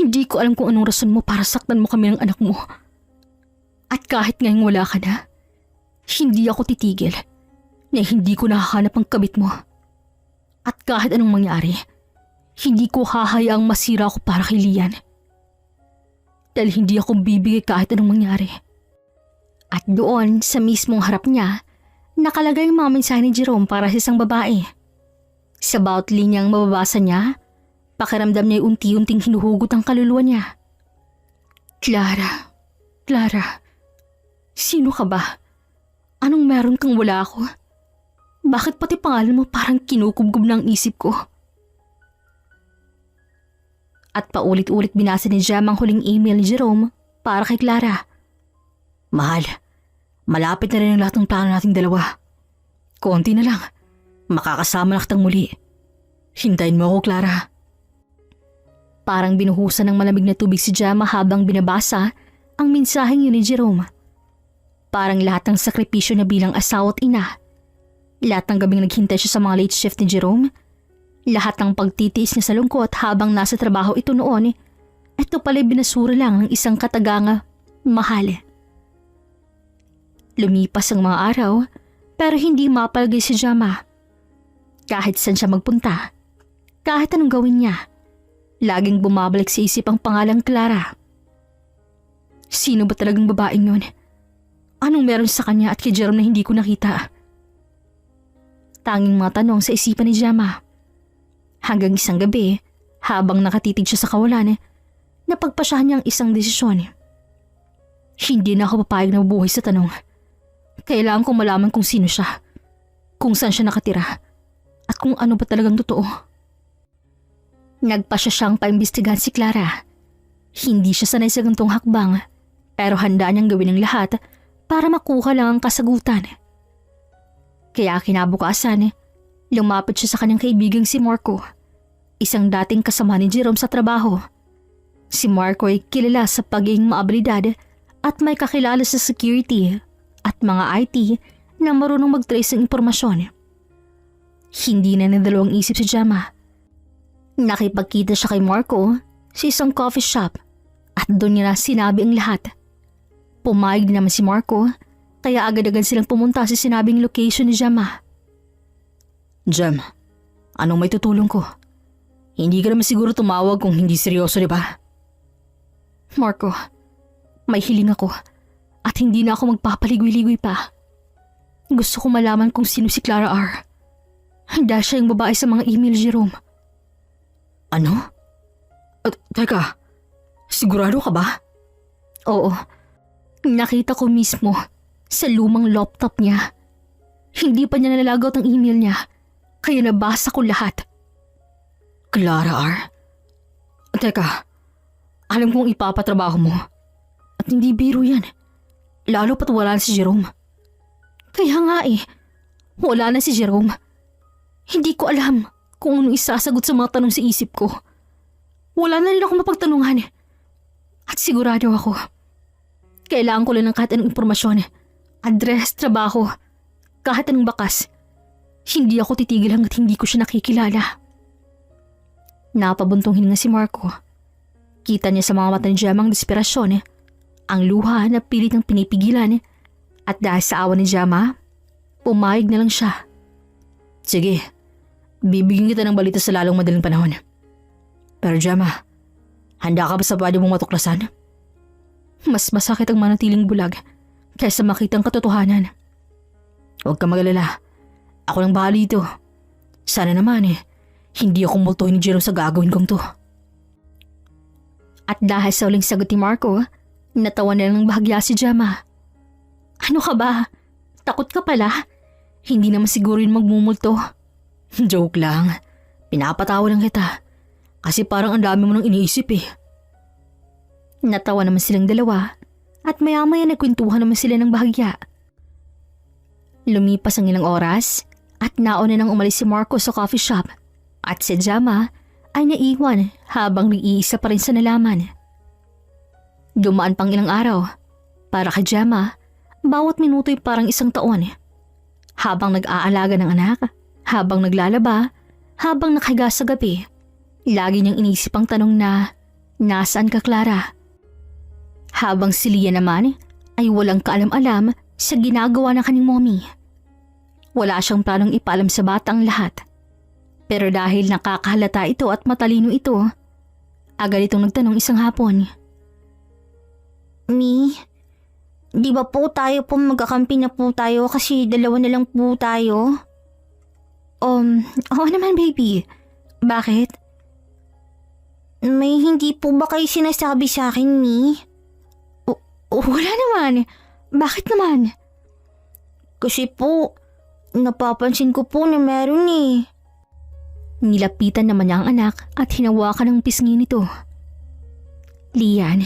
Speaker 2: hindi ko alam kung anong rason mo para saktan mo kami ng anak mo. At kahit ngayong wala ka na, hindi ako titigil na hindi ko nakahanap ang kabit mo. At kahit anong mangyari, hindi ko hahayaang masira ako para kay Lian. Dahil hindi ako bibigay kahit anong mangyari. At doon, sa mismong harap niya, nakalagay ang mga mensahe ni Jerome para sa isang babae. Sa bawat linyang mababasa niya, pakiramdam niya unti-unting hinuhugot ang kaluluwa niya. Clara, sino ka ba? Anong meron kang wala ako? Bakit pati pangalan mo parang kinukubgob ng isip ko? At paulit-ulit binasa ni Gemma ang huling email ni Jerome para kay Clara. Mahal, malapit na rin ang lahat ng plano nating dalawa. Konti na lang, makakasama na kitang muli. Hintayin mo ako, Clara. Parang binuhusan ng malamig na tubig si Gemma habang binabasa ang mensaheng yun ni Jerome. Parang lahat ng sakripisyo niya bilang asawa at ina. Lahat ng gabing naghintay siya sa mga late shift ni Jerome. Lahat ng pagtitiis niya sa lungkot habang nasa trabaho ito noon. Ito pala'y binasura lang ng isang kataganga mahal. Lumipas ang mga araw pero hindi mapalagay si Gemma. Kahit saan siya magpunta, kahit anong gawin niya, laging bumabalik sa isip ang pangalang Clara. Sino ba talagang babaeng yun? Anong meron sa kanya at kay Jerome na hindi ko nakita? Tanging mga tanong sa isipan ni Gemma. Hanggang isang gabi, habang nakatitig siya sa kawalan, napagpasyahan niya ang isang desisyon. Hindi na ako papayag na mabuhay sa tanong. Kailangan kong malaman kung sino siya, kung saan siya nakatira, at kung ano ba talagang totoo. Nagpasya siyang paimbestigahan si Clara. Hindi siya sanay sa gantong hakbang, pero handa niyang gawin ang lahat para makuha lang ang kasagutan. Kaya kinabukasan, lumapit siya sa kanyang kaibigang si Marco, isang dating kasama ni Jerome sa trabaho. Si Marco ay kilala sa pagiging maabilidad at may kakilala sa security at mga IT na marunong mag-trace ng impormasyon. Hindi na nadalawang isip si Gemma. Nakipagkita siya kay Marco sa isang coffee shop at doon niya na sinabi ang lahat. Pumayag din naman si Marco kaya agad-agad silang pumunta sa sinabing location ni Gemma.
Speaker 1: Gem, anong may tutulong ko? Hindi ka naman siguro tumawag kung hindi seryoso, di ba?
Speaker 2: Marco, may hiling ako at hindi na ako magpapaligoy-ligoy pa. Gusto ko malaman kung sino si Clara R. Dahil siya yung babae sa mga email ni Jerome.
Speaker 1: Ano? Teka, sigurado ka ba?
Speaker 2: Oo, nakita ko mismo sa lumang laptop niya. Hindi pa niya nalalagot ang email niya, kaya nabasa ko lahat.
Speaker 1: Clara R? Teka, alam kong ipapatrabaho mo. At hindi biro yan. Lalo pat wala na si Jerome.
Speaker 2: Kaya nga wala na si Jerome. Hindi ko alam kung ano isasagot sa mga tanong sa isip ko. Wala na rin ako mapagtanungan. At sigurado ako, kailangan ko lang ng kahit anong impormasyon, address, trabaho, kahit anong bakas. Hindi ako titigil hanggat hindi ko siya nakikilala. Napabuntong hininga si Marco. Kita niya sa mga mata ni Gemma ang desperasyon, ang luha na pilit ng pinipigilan, at dahil sa awa ni Gemma, pumayag na lang siya.
Speaker 1: Sige, bibigyan kita ng balita sa lalong madaling panahon. Pero Gemma, Handa ka ba sa pwede mong matuklasan?
Speaker 2: Mas masakit ang manatiling bulag kaysa makitang katotohanan.
Speaker 1: Huwag ka magalala. Ako lang bahala dito. Sana naman hindi ako multuhin ni Jerome sa gagawin kong to.
Speaker 2: At dahil sa uling sagot ni Marco, natawa na lang ng bahagya si Gemma. Ano ka ba? Takot ka pala? Hindi naman siguro yun magmumulto.
Speaker 1: Joke lang. Pinapatawa lang kita. Kasi parang ang dami mo nang iniisip
Speaker 2: Natawa naman silang dalawa at maya-maya nagkwentuhan naman sila ng bahagya. Lumipas ang ilang oras at nauna nang umalis si Marco sa coffee shop at si Gemma ay naiwan habang nag-iisa pa rin sa nalaman. Dumaan pang ilang araw. Para kay Gemma, bawat minuto'y parang isang taon. Habang nag-aalaga ng anak, habang naglalaba, habang nakahiga sa gabi, lagi niyang inisip ang tanong na, nasaan ka, Clara? Habang si Leah naman ay walang kaalam-alam sa ginagawa ng kanyang mommy. Wala siyang planong ipaalam sa bata ang lahat. Pero dahil nakakahalata ito at matalino ito, agad itong nagtanong isang hapon.
Speaker 3: Mi, di ba po tayo po magkakampi na po tayo kasi dalawa na lang po tayo?
Speaker 2: Oo naman baby. Bakit?
Speaker 3: May hindi po ba kayo sinasabi sa akin, Mi?
Speaker 2: Wala naman. Bakit naman?
Speaker 3: Kasi po, napapansin ko po na meron
Speaker 2: Nilapitan naman niya ang anak at hinawakan ng pisngi nito. Lian,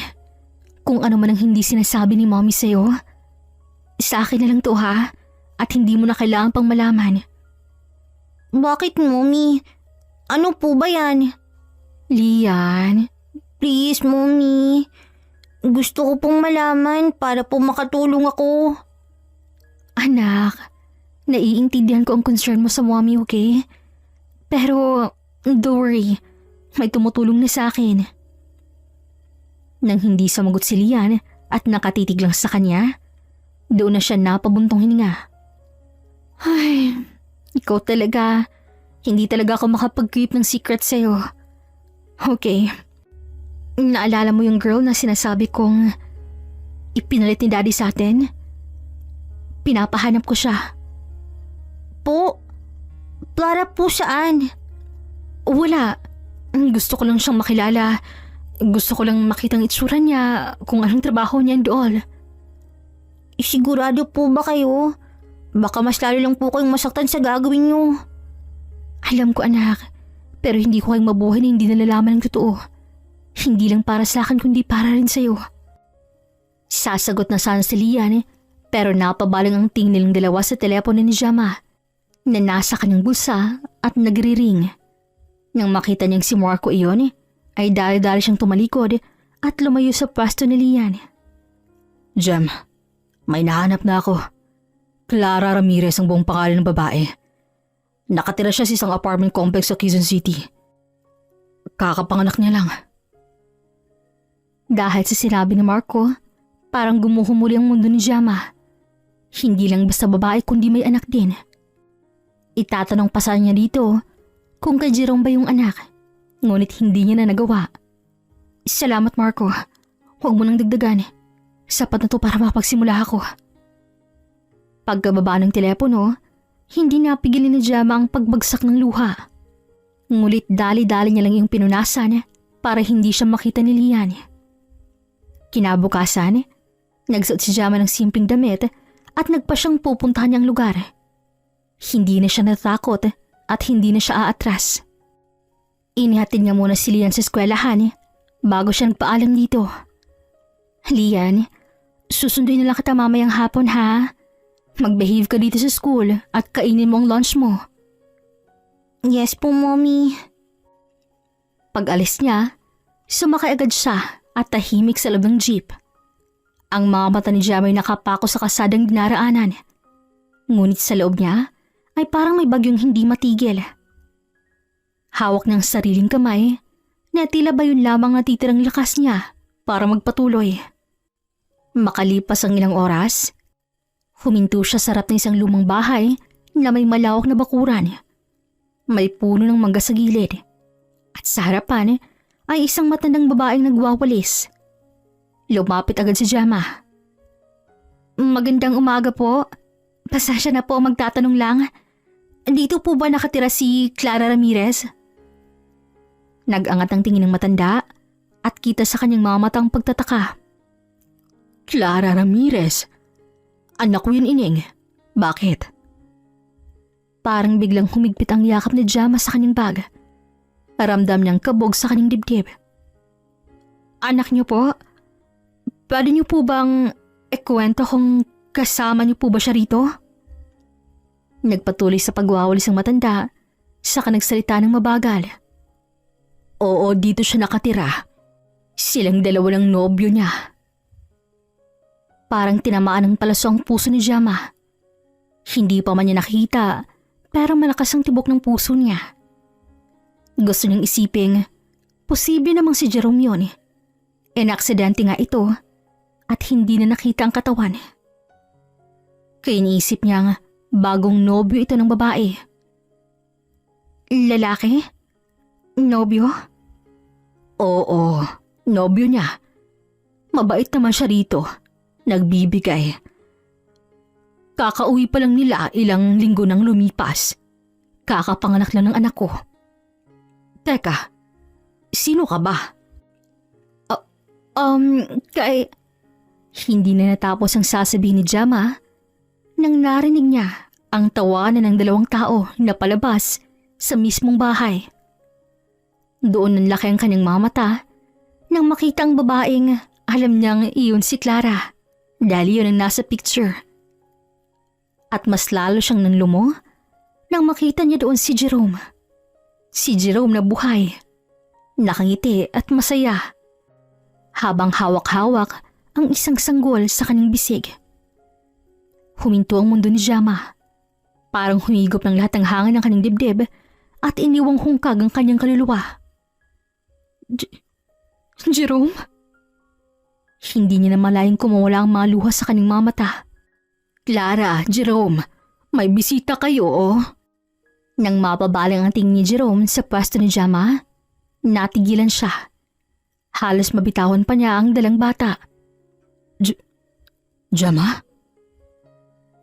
Speaker 2: kung ano man ang hindi sinasabi ni mommy sa'yo, sa akin na lang to ha, at hindi mo na kailangan pang malaman.
Speaker 3: Bakit, Mommy? Ano po ba yan?
Speaker 2: Lian,
Speaker 3: Please, Mommy. Gusto ko pong malaman para po makatulong ako.
Speaker 2: anak, naiintindihan ko ang concern mo sa mommy, okay? Pero, don't worry, may tumutulong na sa akin. Nang hindi sumagot si Lian at nakatitig lang sa kanya, doon na siya napabuntong hininga. Ay, ikaw talaga, hindi talaga ako makapag-keep ng secret sa'yo. Okay, naalala mo yung girl na sinasabi kong ipinalit ni daddy sa atin? Pinapahanap ko siya.
Speaker 3: Po? Para po saan?
Speaker 2: Wala. Gusto ko lang siyang makilala. Gusto ko lang makitang itsura niya, kung anong trabaho niya doon.
Speaker 3: Sigurado po ba kayo? Baka mas lalo lang po kayong masaktan sa gagawin niyo.
Speaker 2: Alam ko anak, pero hindi ko kayong mabuhay na hindi nalalaman ng totoo. Hindi lang para sa akin kundi para rin sa'yo. Sasagot na sana si Lian pero napabalang ang tingin nilang dalawa sa telepono ni Gemma na nasa kanyang bulsa at nagre-ring. Nang makita niyang si Marco iyon, ay dali-dali siyang tumalikod at lumayo sa pwesto ni Lian.
Speaker 1: Jem, may nahanap na ako. Clara Ramirez ang buong pangalan ng babae. Nakatira siya sa isang apartment complex sa Quezon City. Kakapanganak niya lang.
Speaker 2: Dahil sa sinabi ni Marco, parang gumuhumuli ang mundo ni Gemma. Hindi lang basta babae kundi may anak din. Itatanong pa sa niya dito kung kay Jerome ba yung anak, ngunit hindi niya na nagawa. Salamat Marco, huwag mo nang dagdagan. Sapat na to para makapagsimula ako. Pagkababa ng telepono, hindi napigil ni Gemma ang pagbagsak ng luha. Ngunit dali-dali niya lang yung pinunasan para hindi siya makita ni Lian. Kinabukasan, nagsuot si Gemma ng simpleng damit at nagpa siyang pupuntahan niyang lugar. Hindi na siya natakot at hindi na siya aatras. Inihatid niya muna si Lian sa eskwelahan bago siya nagpaalam dito. Lian, susunduin na lang kita mamayang hapon ha. Mag-behave ka dito sa school at kainin mo ang lunch mo.
Speaker 3: Yes po, Mommy.
Speaker 2: Pag alis niya, sumakay agad siya at tahimik sa loob ng jeep. Ang mga mata ni Gemma ay nakapako sa kasadang dinaraanan. Ngunit sa loob niya ay parang may bagyong hindi matigil. Hawak ng sariling kamay na tila ba yun lamang natitirang lakas niya para magpatuloy. Makalipas ang ilang oras, huminto siya sa harap ng isang lumang bahay na may malawak na bakuran. May puno ng mangga sa gilid at sa harapan ay isang matandang babaeng nagwawalis. Lumapit agad si Gemma. Magandang umaga po. Pasensya na po, magtatanong lang. Dito po ba nakatira si Clara Ramirez? Nag-angat ang tingin ng matanda at kita sa kanyang mga matang pagtataka.
Speaker 1: Clara Ramirez? Anak ko yun, Ining. Bakit?
Speaker 2: Parang biglang humigpit ang yakap ni Gemma sa kanyang bag. Ramdam niyang kabog sa kanyang dibdib. Anak niyo po? Pwede niyo po bang ikwento kung kasama niyo po ba siya rito? Nagpatuloy sa pagwawalis ang matanda, saka nagsalita ng mabagal.
Speaker 1: Oo, dito siya nakatira. Silang dalawa ng nobyo niya.
Speaker 2: Parang tinamaan ng palaso ang puso ni Gemma. Hindi pa man niya nakita, pero malakas ang tibok ng puso niya. Gusto niyang isiping, posible namang si Jerome yun. Inaksidente nga ito at hindi na nakita ang katawan. Kaya iniisip niyang bagong nobyo ito ng babae. Lalaki? Nobyo?
Speaker 1: Oo, nobyo niya. Mabait naman siya rito. Nagbibigay. Kakauwi pa lang nila ilang linggo nang lumipas. Kakapanganak lang ng anak ko. Teka, sino ka ba?
Speaker 2: Hindi na natapos ang sasabihin ni Gemma nang narinig niya ang tawanan ng dalawang tao na palabas sa mismong bahay. Doon nanlaki ang kanyang mga mata nang makita ang babaeng alam niyang iyon si Clara dahil yun ang nasa picture. At mas lalo siyang nanlumo nang makita niya doon si Jerome. Si Jerome na buhay, nakangiti at masaya. Habang hawak-hawak ang isang sanggol sa kanyang bisig. Huminto ang mundo ni Gemma. Parang humigop ng lahat ng hangin ng kanyang dibdib at iniwang hungkag ang kanyang kaluluwa. Jerome? Hindi niya na malayang kumawala ang mga luha sa kanyang mga mata.
Speaker 1: Clara, Jerome, may bisita kayo, oh.
Speaker 2: Nang mapabaling ang tingin ni Jerome sa pwesto ni Gemma, natigilan siya. Halos mabitawan pa niya ang dalang bata.
Speaker 1: Gemma?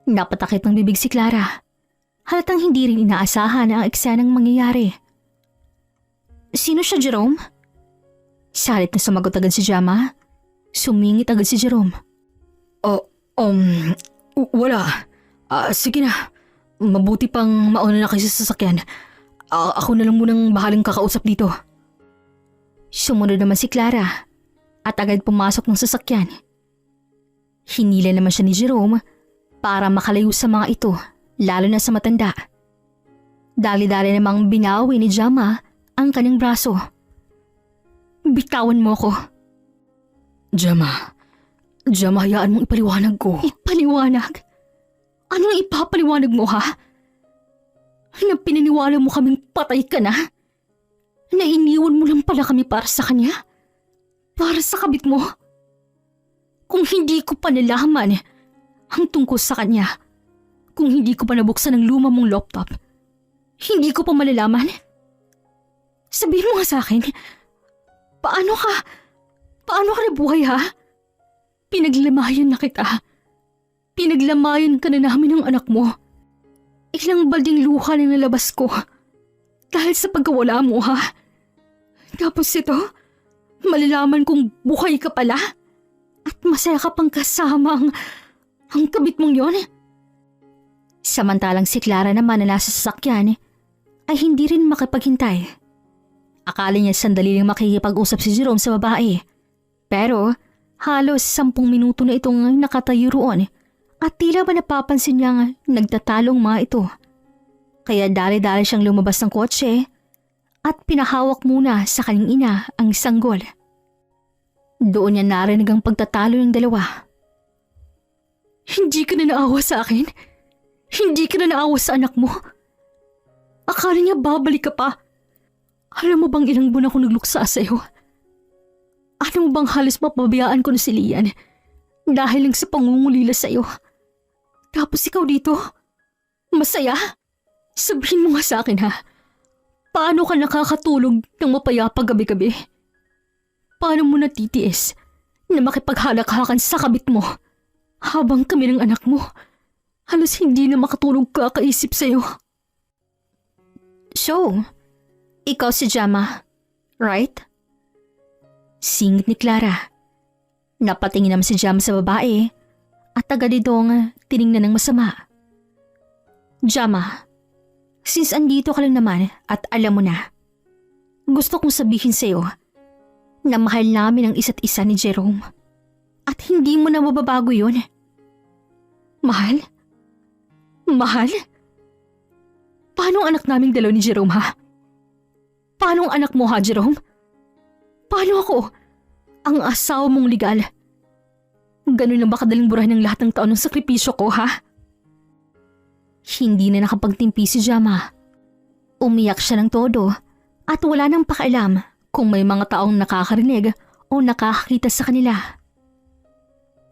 Speaker 2: Napatakip ng bibig si Clara. Halatang hindi rin inaasahan ang eksenang mangyayari. Sino siya, Jerome? Salit na sumagot agad si Gemma. Sumingit agad si Jerome.
Speaker 1: Wala. Sige na. Mabuti pang mauna na kayo sa sasakyan. Ako na lang munang bahalang kakausap dito.
Speaker 2: Sumunod naman si Clara at agad pumasok ng sasakyan. Hinila naman siya ni Jerome para makalayo sa mga ito, lalo na sa matanda. Dali-dali namang binawi ni Gemma ang kanyang braso. Bitawan mo ko.
Speaker 1: Gemma, hayaan mong ipaliwanag ko.
Speaker 2: Ipaliwanag? Anong ipapaliwanag mo, ha? Na pinaniwala mo kaming patay ka na? Na iniwan mo lang pala kami para sa kanya? Para sa kabit mo? Kung hindi ko pa nalaman ang tungkol sa kanya, kung hindi ko pa nabuksan ang luma mong laptop, hindi ko pa malalaman? Sabihin mo nga sa akin, paano ka nabuhay, ha? Pinaglamayan na kita. Pinaglamayan ka na namin ng anak mo. Ilang balding luha na nalabas ko dahil sa pagkawala mo, ha? Tapos ito, malalaman kong buhay ka pala at masaya ka pang kasama ang kabit mong yon. Samantalang si Clara naman na nasa sasakyan ay hindi rin makipaghintay. Akala niya sandali lang makikipag-usap si Jerome sa babae. Pero halos 10 minuto na itong nakatayo roon at tila ba napapansin niyang nagtatalong mga ito. Kaya dali-dali siyang lumabas ng kotse at pinahawak muna sa kanyang ina ang sanggol. Doon niya narinig ang pagtatalo ng dalawa. Hindi ka na naawa sa akin? Hindi ka na naawa sa anak mo? Akala niya babalik ka pa? Alam mo bang ilang buwan ako nagluksa sa'yo? Alam mo bang halos mapabayaan ko na si Lian dahil lang sa pangungulila sa'yo? Tapos ikaw dito? Masaya? Sabihin mo nga sa akin, ha? Paano ka nakakatulog ng mapayapa gabi-gabi? Paano mo natitiis na makipaghalakhakan sa kabit mo habang kami ng anak mo halos hindi na makatulog kakaisip sa'yo? So, ikaw si Jama, right? Singit ni Clara. Napatingin naman si Jama sa babae at agad itong tiningnan ng masama. Jama, since andito ka lang naman at alam mo na, gusto kong sabihin sa'yo na mahal namin ang isa't isa ni Jerome at hindi mo na mababago yun. Mahal? Mahal? Paano ang anak naming dalaw ni Jerome, ha? Paano ang anak mo, ha, Jerome? Paano ako? Ang asawa mong legal. Ganun na ba kadaling burahin ng lahat ng taon ng sakripisyo ko, ha? Hindi na nakapagtimpi si Jama. Umiyak siya ng todo at wala nang pakialam kung may mga taong nakakarinig o nakakakita sa kanila.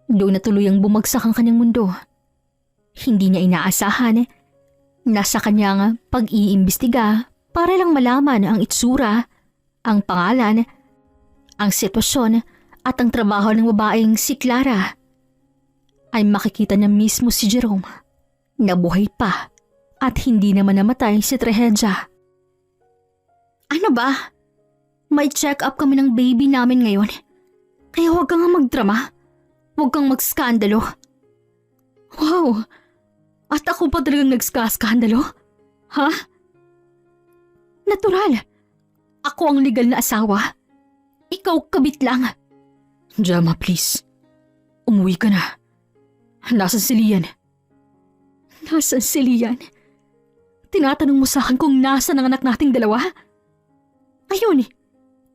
Speaker 2: Doon na tuluyang bumagsak ang kanyang mundo. Hindi niya inaasahan nasa kanyang pag-iimbestiga para lang malaman ang itsura, ang pangalan, ang sitwasyon at ang trabaho ng babaeng si Clara ay makikita niya mismo si Jerome na buhay pa at hindi naman namatay sa trahedya. Ano ba? May check-up kami ng baby namin ngayon. Kaya huwag kang magdrama. Huwag kang magskandalo. Wow! At ako pa talagang nagskaskandalo? Ha? Natural. Ako ang legal na asawa. Ikaw kabit lang. Jama, please. Umuwi ka na. Nasaan si Lian? Nasaan si Lian? Tinatanong mo sa akin kung nasaan ang anak nating dalawa? Ayun,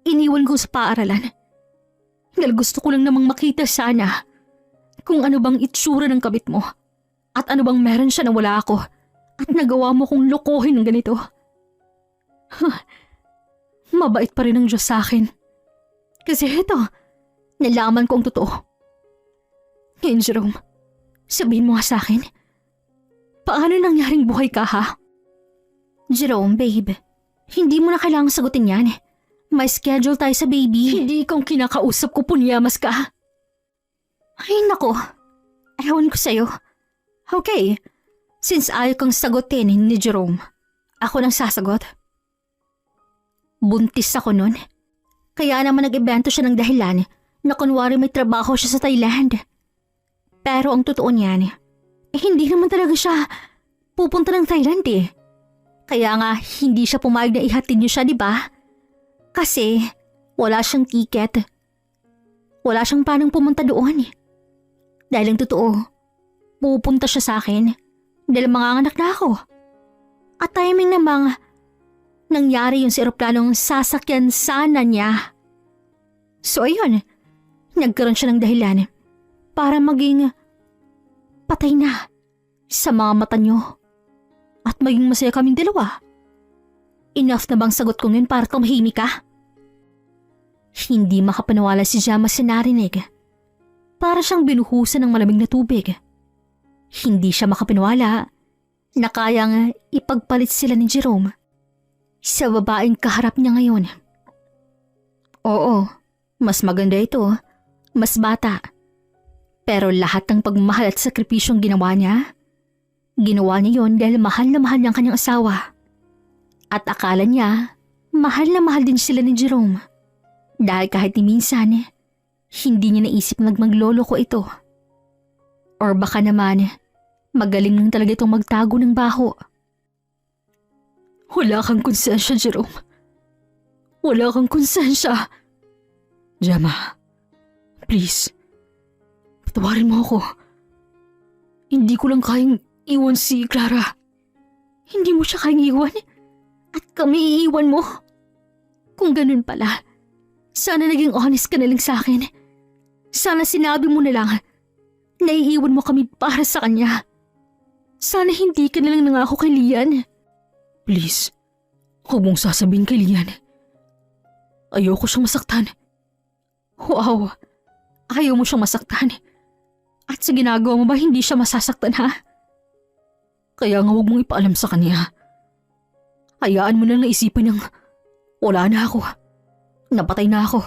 Speaker 2: iniwan ko sa paaralan. Dahil gusto ko lang namang makita sana kung ano bang itsura ng kabit mo at ano bang meron siya na wala ako at nagawa mo kong lokohin ng ganito. Mabait pa rin ang Diyos sa akin. Kasi eto, nalaman ko ang totoo. Ngayon, Jerome, sabihin mo nga sa akin, paano nangyaring buhay ka, ha? Jerome, babe, hindi mo na kailangang sagutin yan. May schedule tayo sa baby. Hindi ikaw kinakausap ko, punyamas ka. Ay, nako. Ewan ko sa'yo. Okay, since ayaw kang sagutin ni Jerome, ako nang sasagot. Buntis ako nun. Kaya naman nag-ibento siya ng dahilan na kunwari may trabaho siya sa Thailand. Pero ang totoo niyan, hindi naman talaga siya pupunta ng Thailand eh. Kaya nga hindi siya pumayag na ihatid niyo siya, di ba? Kasi wala siyang ticket. Wala siyang planong pumunta doon. Dahil ang totoo, pupunta siya sa akin dahil manganganak na ako. At timing namang nangyari yun sa eroplanong sasakyan sana niya. So ayun, nagkaroon siya ng dahilan para maging patay na sa mga mata niyo. At maging masaya kaming dalawa. Enough na bang sagot ko ngayon para tumahimik ka? Hindi makapaniwala si Jama sa narinig. Para siyang binuhusan ng malamig na tubig. Hindi siya makapaniwala na kayang ipagpalit sila ni Jerome sa babaeng kaharap niya ngayon. Oo, mas maganda ito, mas bata. Pero lahat ng pagmamahal at sakripisyong ginawa niya yon dahil mahal na mahal niya ang kanyang asawa. At akala niya, mahal na mahal din sila ni Jerome. Dahil kahit ni minsan, hindi niya naisip na maglolo ko ito. Or baka naman, magaling lang talaga itong magtago ng baho. Wala kang konsensya, Jerome. Wala kang konsensya. Jama, please, patawarin mo ako. Hindi ko lang kayang iwan si Clara. Hindi mo siya kayang iwan? At kami iiwan mo? Kung ganun pala, sana naging honest ka na lang sa akin. Sana sinabi mo na lang na iiwan mo kami para sa kanya. Sana hindi ka na lang nangako kay Lian. Please, huwag mong sasabihin kay Lian. Ayoko siyang masaktan. Wow, ayaw mo siyang masaktan. At sa ginagawa mo ba hindi siya masasaktan, ha? Kaya nga huwag mong ipaalam sa kanya. Hayaan mo na naisipan ng wala na ako. Napatay na ako.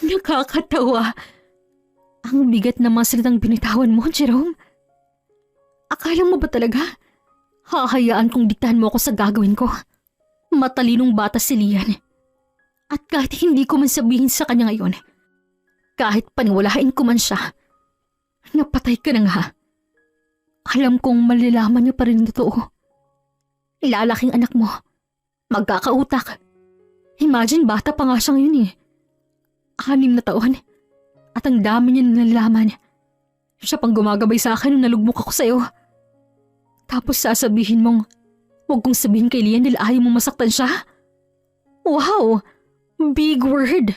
Speaker 2: Nakakatawa. Ang bigat na mga salitang binitawan mo, Jerome. Akala mo ba talaga? Hahayaan kong diktahan mo ako sa gagawin ko. Matalinong bata si Lian. At kahit hindi ko man sabihin sa kanya ngayon, kahit paniwalain ko man siya, napatay ka na nga. Alam kong malalaman niya pa rin totoo. Lalaking anak mo. Magkakautak. Imagine, bata pa nga siya ngayon eh. 6 na taon. At ang dami niya nalalaman. Siya pang gumagabay sa akin nung nalugmok ako sa'yo. Tapos sasabihin mong, huwag kong sabihin kay Lian dahil ayaw mong masaktan siya? Wow! Big word!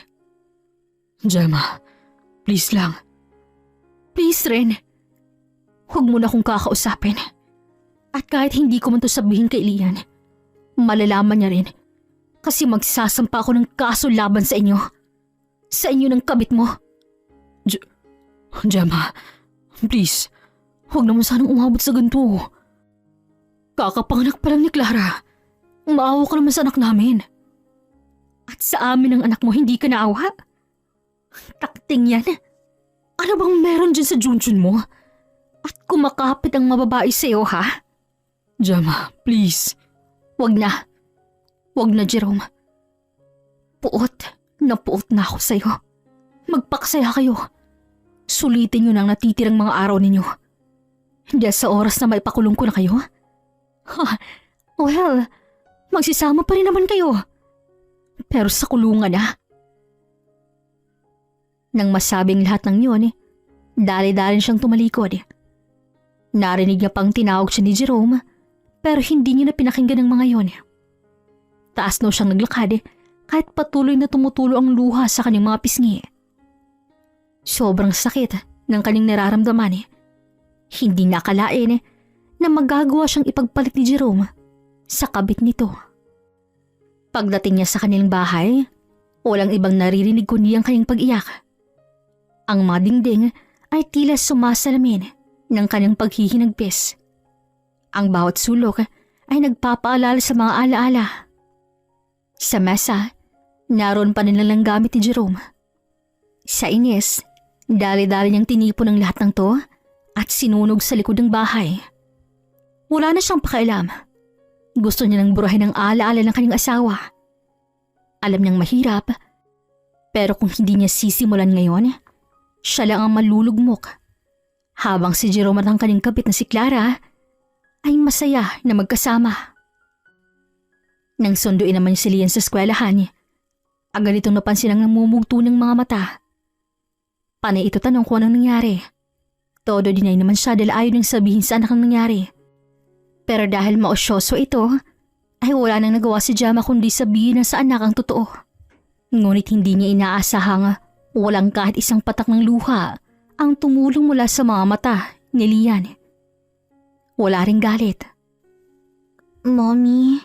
Speaker 1: Gemma, please lang.
Speaker 2: Please, Ren. Huwag mo na akong kakausapin. At kahit hindi ko man to sabihin kay Lian, malalaman niya rin. Kasi magsasampa ako ng kaso laban sa inyo. Sa inyo ng kabit mo.
Speaker 1: Gemma, please. Huwag naman sanang umabot sa ganito. Kakapanganak pa lang ni Clara. Umaawa ka naman sa anak namin.
Speaker 2: At sa amin ng anak mo, hindi ka naawa? Takting yan. Ano bang meron dyan sa Junjun mo? At kumakapit ang mababae sa'yo, ha?
Speaker 1: Gemma, please.
Speaker 2: Wag na. Wag na, Jerome. Puot na ako sa'yo. Magpaksaya kayo. Sulitin nyo na ang natitirang mga araw ninyo. Hindi sa oras na maipakulong ko na kayo. Well, magsisama pa rin naman kayo. Pero sa kulungan na. Nang masabing lahat ng yun, dali-dali siyang tumalikod. Narinig niya pang tinawag siya ni Jerome, pero hindi niya na pinakinggan ng mga yon. Taas na siyang naglakad kahit patuloy na tumutulo ang luha sa kanyang mga pisngi. Sobrang sakit ng kanyang nararamdaman. Hindi nakalain na magagawa siyang ipagpalit ni Jerome sa kabit nito. Pagdating niya sa kanilang bahay, walang ibang naririnig kundi ang kanyang pag-iyak. Ang mga dingding ay tila sumasalamin ng kanyang paghihinagpis. Ang bawat sulok ay nagpapaalala sa mga alaala. Sa mesa, naroon pa nilang gamit ni Jerome. Sa inis, dali-dali niyang tinipon ang lahat ng to at sinunog sa likod ng bahay. Wala na siyang pakialam. Gusto niya nang burahin ang alaala ng kanyang asawa. Alam niyang mahirap, pero kung hindi niya sisimulan ngayon, siya lang ang malulugmok. Habang si Jerome at ang kanyang kabit na si Clara ay masaya na magkasama. Nang sunduin naman si Lian sa eskwelahan, agad itong napansin ang namumugto ng mga mata. Panay ito tanong kung anong nangyari. Todo dinay naman siya dahil ayaw nang sabihin sa anak ang nangyari. Pero dahil maosyoso ito, ay wala nang nagawa si Gemma kundi sabihin na sa anak ang totoo. Ngunit hindi niya inaasahang walang kahit isang patak ng luha ang tumulong mula sa mga mata ni Lian. Wala ring galit.
Speaker 3: Mommy,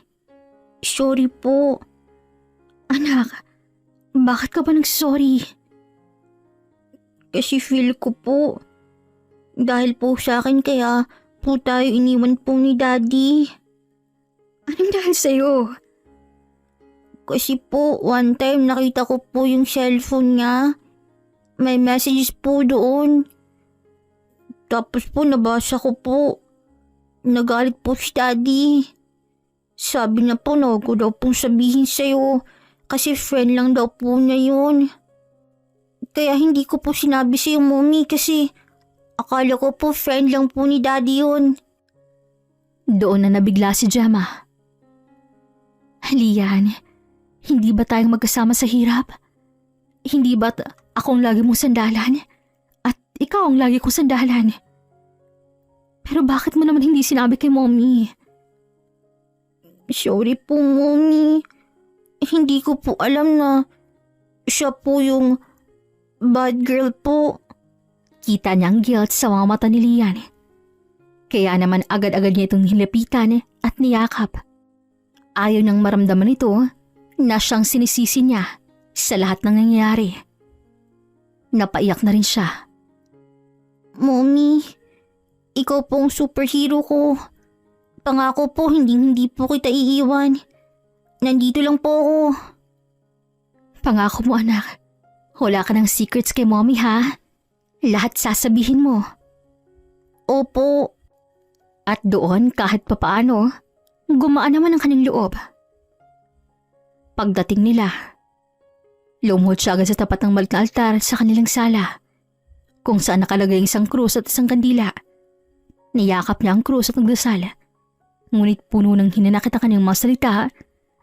Speaker 3: sorry po.
Speaker 2: Anak, bakit ka ba nagsorry?
Speaker 3: Kasi feel ko po. Dahil po sa akin kaya po tayo iniwan po ni Daddy.
Speaker 2: Anong dahil sa'yo?
Speaker 3: Kasi po, one time nakita ko po yung cellphone niya. May messages po doon. Tapos po nabasa ko po. Nagalit po si Daddy. Sabi niya po na huwag ko daw pong sabihin sa'yo kasi friend lang daw po niya yun. Kaya hindi ko po sinabi sa'yo, Mommy, kasi akala ko po friend lang po ni Daddy yun.
Speaker 2: Doon na nabigla si Gemma. Lian, hindi ba tayong magkasama sa hirap? Hindi ba't akong lagi mong sandalan? At ikaw ang lagi kong sandalan? Pero bakit mo naman hindi sinabi kay Mommy?
Speaker 3: Sorry po, Mommy. Hindi ko po alam na siya po yung bad girl po.
Speaker 2: Kita niya ang guilt sa mga mata ni Lian. Kaya naman agad-agad niya itong hilapitan at niyakap. Ayaw niyang maramdaman ito na siyang sinisisi niya sa lahat ng nangyayari. Napaiyak na rin siya.
Speaker 3: Mommy, ikaw po ang superhero ko. Pangako po hindi po kita iiwan. Nandito lang po ako.
Speaker 2: Pangako mo anak, wala ka ng secrets kay mommy ha? Lahat sasabihin mo.
Speaker 3: Opo.
Speaker 2: At doon kahit papaano, gumaan naman ang kanyang loob. Pagdating nila, lumuhod siya agad sa tapat ng maliit na altar sa kanilang sala, kung saan nakalagay ang isang krus at isang kandila. Niyakap niya ang krus at nagdasal. Ngunit puno ng hinanakit ang kanyang mga salita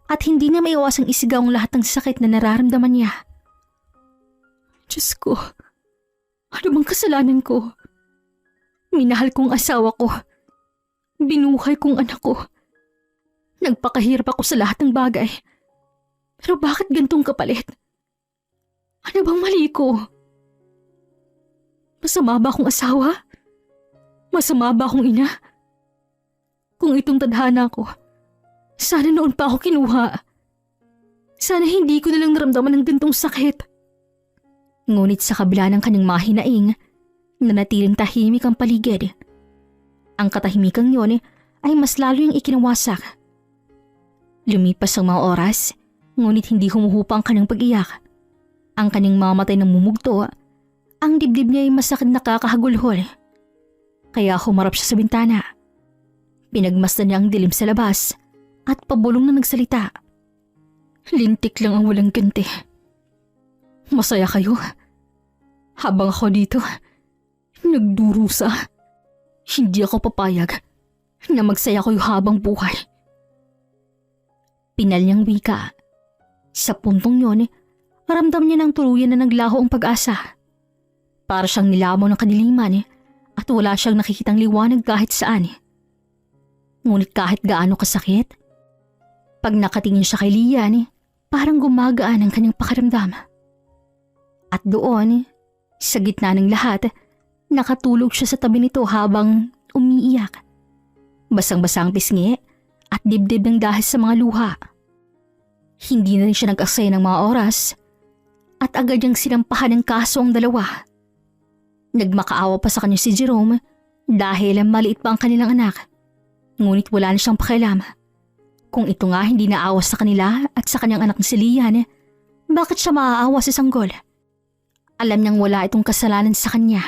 Speaker 2: at hindi niya maiwasang isigaw ang lahat ng sakit na nararamdaman niya. Diyos ko, ano bang kasalanan ko? Minahal kong asawa ko. Binuhay kong anak ko. Nagpakahirap ako sa lahat ng bagay. Pero bakit gantong kapalit? Ano bang mali ko? Masama ba akong asawa? Masama ba akong ina? Kung itong tadhana ko, sana noon pa ako kinuha. Sana hindi ko nalang naramdaman ng gantong sakit. Ngunit sa kabila ng kanyang mahinaing, nanatiling tahimik ang paligid. Ang katahimikang yon ay mas lalo yung ikinawasak. Lumipas ang mga oras, ngunit hindi humuhupa ang kanyang pag-iyak. Ang kanyang mamatay ng mumugto, ang dibdib niya ay masakit na kakahagulhol. Kaya humarap siya sa bintana. Pinagmasdan niya ang dilim sa labas at pabulong na nagsalita. Lintik lang ang walang ganti. Masaya kayo? Habang ako dito, nagdurusa. Hindi ako papayag na magsaya kayo habang buhay. Pinal niyang wika. Sa puntong yon, ramdam niya ng tuluyan na naglaho ang pag-asa. Para siyang nilamaw ng kadiliman at wala siyang nakikitang liwanag kahit saan. Ngunit kahit gaano kasakit, pag nakatingin siya kay Lian, parang gumagaan ang kanyang pakiramdam. At doon, sa gitna ng lahat, nakatulog siya sa tabi nito habang umiiyak. Basang-basang pisngi at dibdib ng dahil sa mga luha. Hindi na rin siya nag-aksaya ng mga oras at agad niyang sinampahan ng kaso ang dalawa. Nagmakaawa pa sa kanya si Jerome dahil maliit pa ang kanilang anak. Ngunit wala na siyang pakialam. Kung ito nga hindi naawa sa kanila at sa kanyang anak na si Lian, bakit siya maaawa sa sanggol? Alam niyang wala itong kasalanan sa kanya.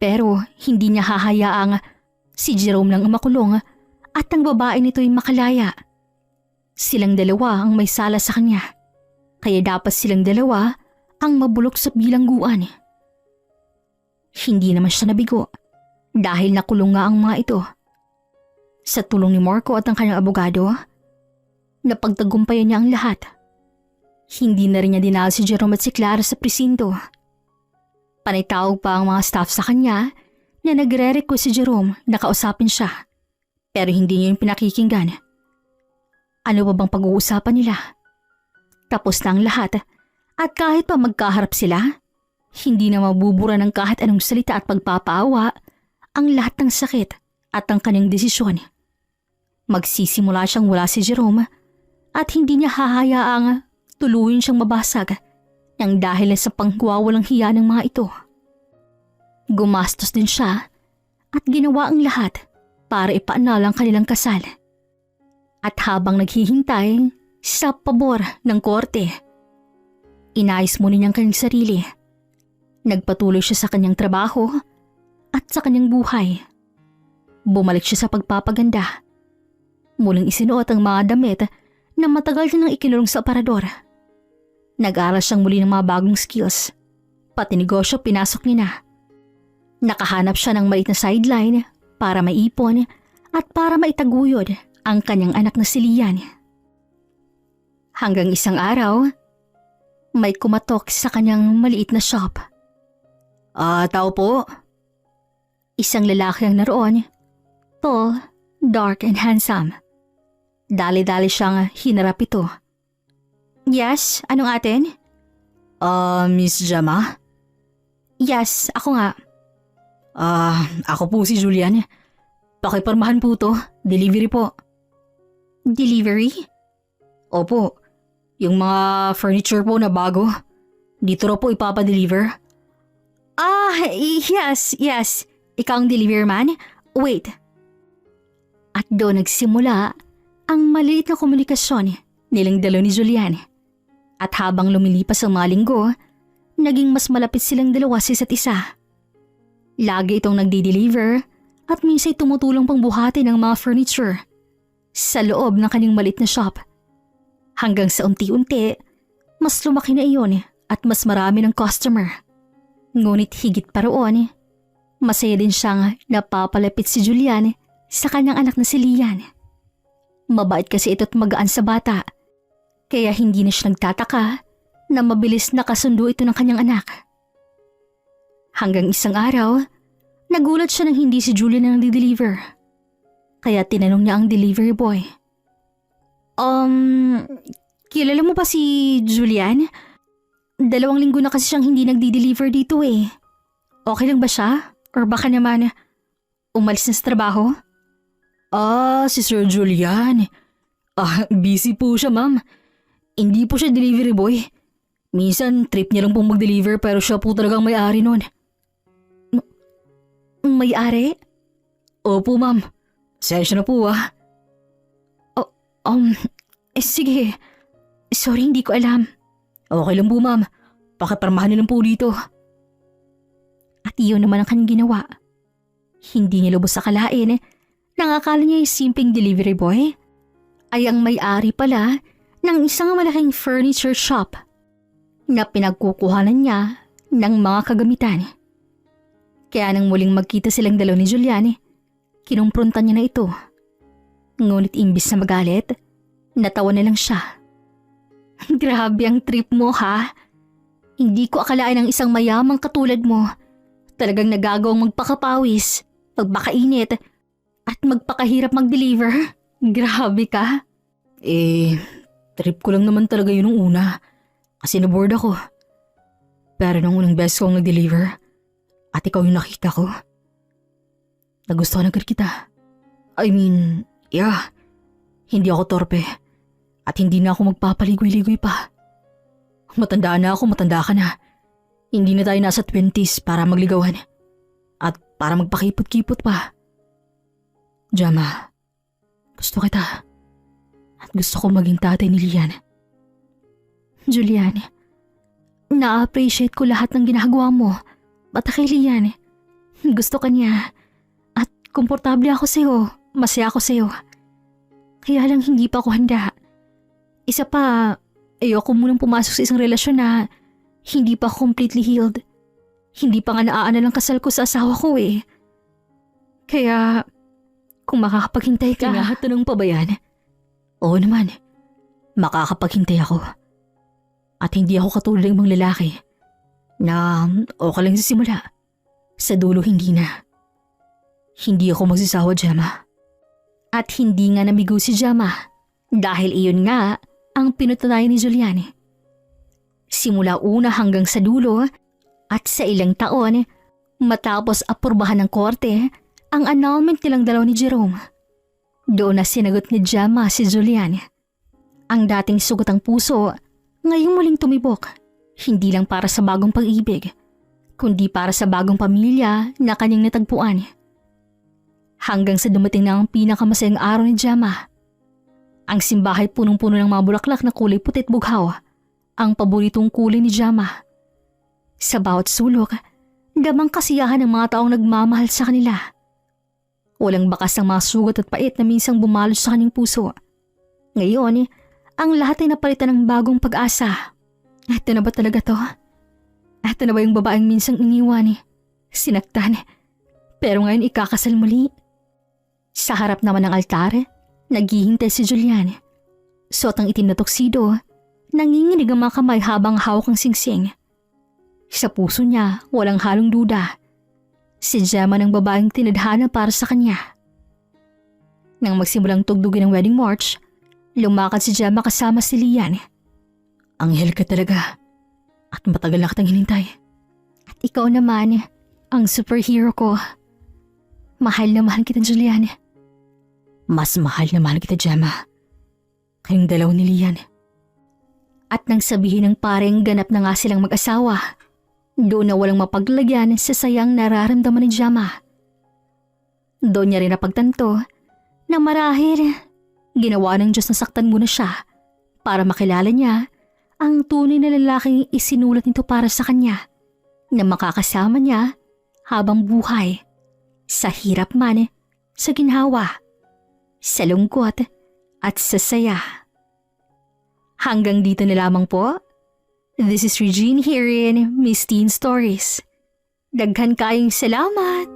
Speaker 2: Pero hindi niya hahayaang si Jerome lang ang makulong at ang babae nito'y makalaya. Silang dalawa ang may sala sa kanya. Kaya dapat silang dalawa ang mabulok sa bilangguan. Hindi naman siya nabigo dahil nakulong nga ang mga ito. Sa tulong ni Marco at ang kanyang abogado, napagtagumpayan niya ang lahat. Hindi na rin niya dinala si Jerome at si Clara sa presinto. Panaytawag pa ang mga staff sa kanya na nagre-request si Jerome na kausapin siya. Pero hindi niya yung pinakikinggan. Ano ba bang pag-uusapan nila? Tapos na ang lahat at kahit pa magkaharap sila, hindi na mabubura ng kahit anong salita at pagpapaawa ang lahat ng sakit at ang kanyang desisyon. Magsisimula siyang wala si Jerome at hindi niya hahayaang tuluyin siyang mabasag nang dahil sa pangwawalang hiya ng mga ito. Gumastos din siya at ginawa ang lahat para ipaanal ang kanilang kasal. At habang naghihintay sa pabor ng korte, inayos muna niyang kanyang sarili. Nagpatuloy siya sa kanyang trabaho at sa kanyang buhay. Bumalik siya sa pagpapaganda. Muling isinuot ang mga damit na matagal na nang ikinulong sa aparador. Nag-aral siyang muli ng mga bagong skills. Pati negosyo pinasok niya na. Nakahanap siya ng maliit na sideline para maipon at para maitaguyod ang kanyang anak na si Lian. Hanggang isang araw, may kumatok sa kanyang maliit na shop.
Speaker 1: Tao po.
Speaker 2: Isang lalaki ang naroon, tall, dark and handsome. Dali-dali siyang hinarap ito. Yes, anong atin?
Speaker 1: Miss Jama?
Speaker 2: Yes, ako nga.
Speaker 1: Ako po si Julian. Pakipormahan po to. Delivery po.
Speaker 2: Delivery?
Speaker 1: Opo. Yung mga furniture po na bago. Dito raw po ipapadeliver.
Speaker 2: Yes. Ikaw ang delivery man? Wait. At doon nagsimula ang maliit na komunikasyon nilang dalawa ni Julian. At habang lumilipas ang mga linggo, naging mas malapit silang dalawa sa isa't isa. Lagi itong nagdi-deliver at minsa'y tumutulong pang buhatin ng mga furniture sa loob ng kanyang malit na shop. Hanggang sa unti-unti, mas lumaki na iyon at mas marami ng customer. Ngunit higit pa roon, masaya din siyang napapalapit si Julian sa kanyang anak na si Lian. Mabait kasi ito at magaan sa bata, kaya hindi na siya nagtataka na mabilis nakasundo ito ng kanyang anak. Hanggang isang araw, nagulat siya nang hindi si Julian ang nag-deliver. Kaya tinanong niya ang delivery boy. Kilala mo ba si Julian? 2 linggo na kasi siyang hindi nagdi-deliver dito eh. Okay lang ba siya? Or baka naman umalis na sa trabaho?
Speaker 1: Si Sir Julian. Busy po siya, ma'am. Hindi po siya delivery boy. Minsan, trip niya lang pong mag-deliver pero siya po talagang may-ari nun.
Speaker 2: May-ari?
Speaker 1: Opo, ma'am. Sensya na po,
Speaker 2: Sige. Sorry, hindi ko alam.
Speaker 1: Okay lang po, ma'am. Pakiparmahan niyo lang po dito.
Speaker 2: At iyon naman ang kanyang ginawa. Hindi niya lubos akalain nang akala niya yung simpleng delivery boy ay ang may-ari pala ng isang malaking furniture shop na pinagkukuhanan niya ng mga kagamitan. Kaya nang muling magkita silang dalaw ni Julian, kinumprontan niya na ito. Ngunit imbis na magalit, natawa na lang siya. Grabe ang trip mo ha. Hindi ko akalain ng isang mayamang katulad mo. Talagang nagagawang magpakapawis, magpakainit, at magpakahirap mag-deliver. Grabe ka.
Speaker 1: Trip ko lang naman talaga yun nung una. Kasi naboard ako. Pero nung unang beses kong nag-deliver, at ikaw yung nakita ko, nagustuhan agad kita. I mean, yeah, hindi ako torpe. At hindi na ako magpapaligoy-ligoy pa. Matanda na ako, matanda ka na. Hindi na tayo nasa 20s para magligawan. At para magpakipot-kipot pa. Jama, gusto kita. At gusto ko maging tatay ni Lian.
Speaker 2: Julian, na-appreciate ko lahat ng ginagawa mo. Bata kay Lian, gusto ka niya. At komportable ako sa'yo, masaya ako sa'yo. Kaya lang hindi pa ako handa. Isa pa, ayoko munang pumasok sa isang relasyon na hindi pa ako completely healed. Hindi pa nga naaana ng kasal ko sa asawa ko eh. Kaya, kung makakapaghintay ka...
Speaker 1: Tinatanong pa ba yan? Oo naman, makakapaghintay ako. At hindi ako katulad ng ibang lalaki na okay lang sa simula. Sa dulo hindi na. Hindi ako magsasawa, Gemma.
Speaker 2: At hindi nga namigo si Gemma dahil iyon nga ang pinatunayan ni Julian. Simula una hanggang sa dulo at sa ilang taon matapos apurbahan ng korte ang annulment nilang dalaw ni Jerome. Doon na sinagot ni Gemma si Julian. Ang dating sugatang puso ngayong muling tumibok, hindi lang para sa bagong pag-ibig, kundi para sa bagong pamilya na kanyang natagpuan. Hanggang sa dumating na ang pinakamasayang araw ni Gemma. Ang simbahay punong-puno ng mga bulaklak na kulay puti at bughaw, ang paboritong kulay ni Gemma. Sa bawat sulok, damang kasiyahan ng mga taong nagmamahal sa kanila. Walang bakas ng mga sugat at pait na minsang bumalot sa kanyang puso. Ngayon, ang lahat ay napalitan ng bagong pag-asa. Ito na ba talaga to? Ito na ba yung babaeng minsang iniwan, sinaktan, pero ngayon ikakasal muli? Sa harap naman ng altar, naghihintay si Julian. Suot ang itim na tuxedo, nanginginig ang mga kamay habang hawak ang singsing. Sa puso niya, walang halong duda. Si Gemma ng babaeng tinadhana para sa kanya. Nang magsimulang tugtugin ang wedding march, lumakad si Gemma kasama si Lian.
Speaker 1: Anghel ka talaga. At matagal na kitang hinintay.
Speaker 2: At ikaw naman, ang superhero ko. Mahal na mahal kita, Julian.
Speaker 1: Mas mahal na mahal kita, Gemma. Kayong dalaw ni Lian.
Speaker 2: At nang sabihin ng pareng ganap na nga silang mag-asawa, doon na walang mapaglagyan sa sayang nararamdaman ni Gemma. Doon niya rin napagtanto na marahil ginawa ng Diyos na saktan muna siya para makilala niya ang tunay na lalaking isinulat nito para sa kanya na makakasama niya habang buhay. Sa hirap man, sa ginhawa, sa lungkot at sa saya. Hanggang dito na lamang po. This is Regine here in Miss Teen Stories. Daghan kayong salamat!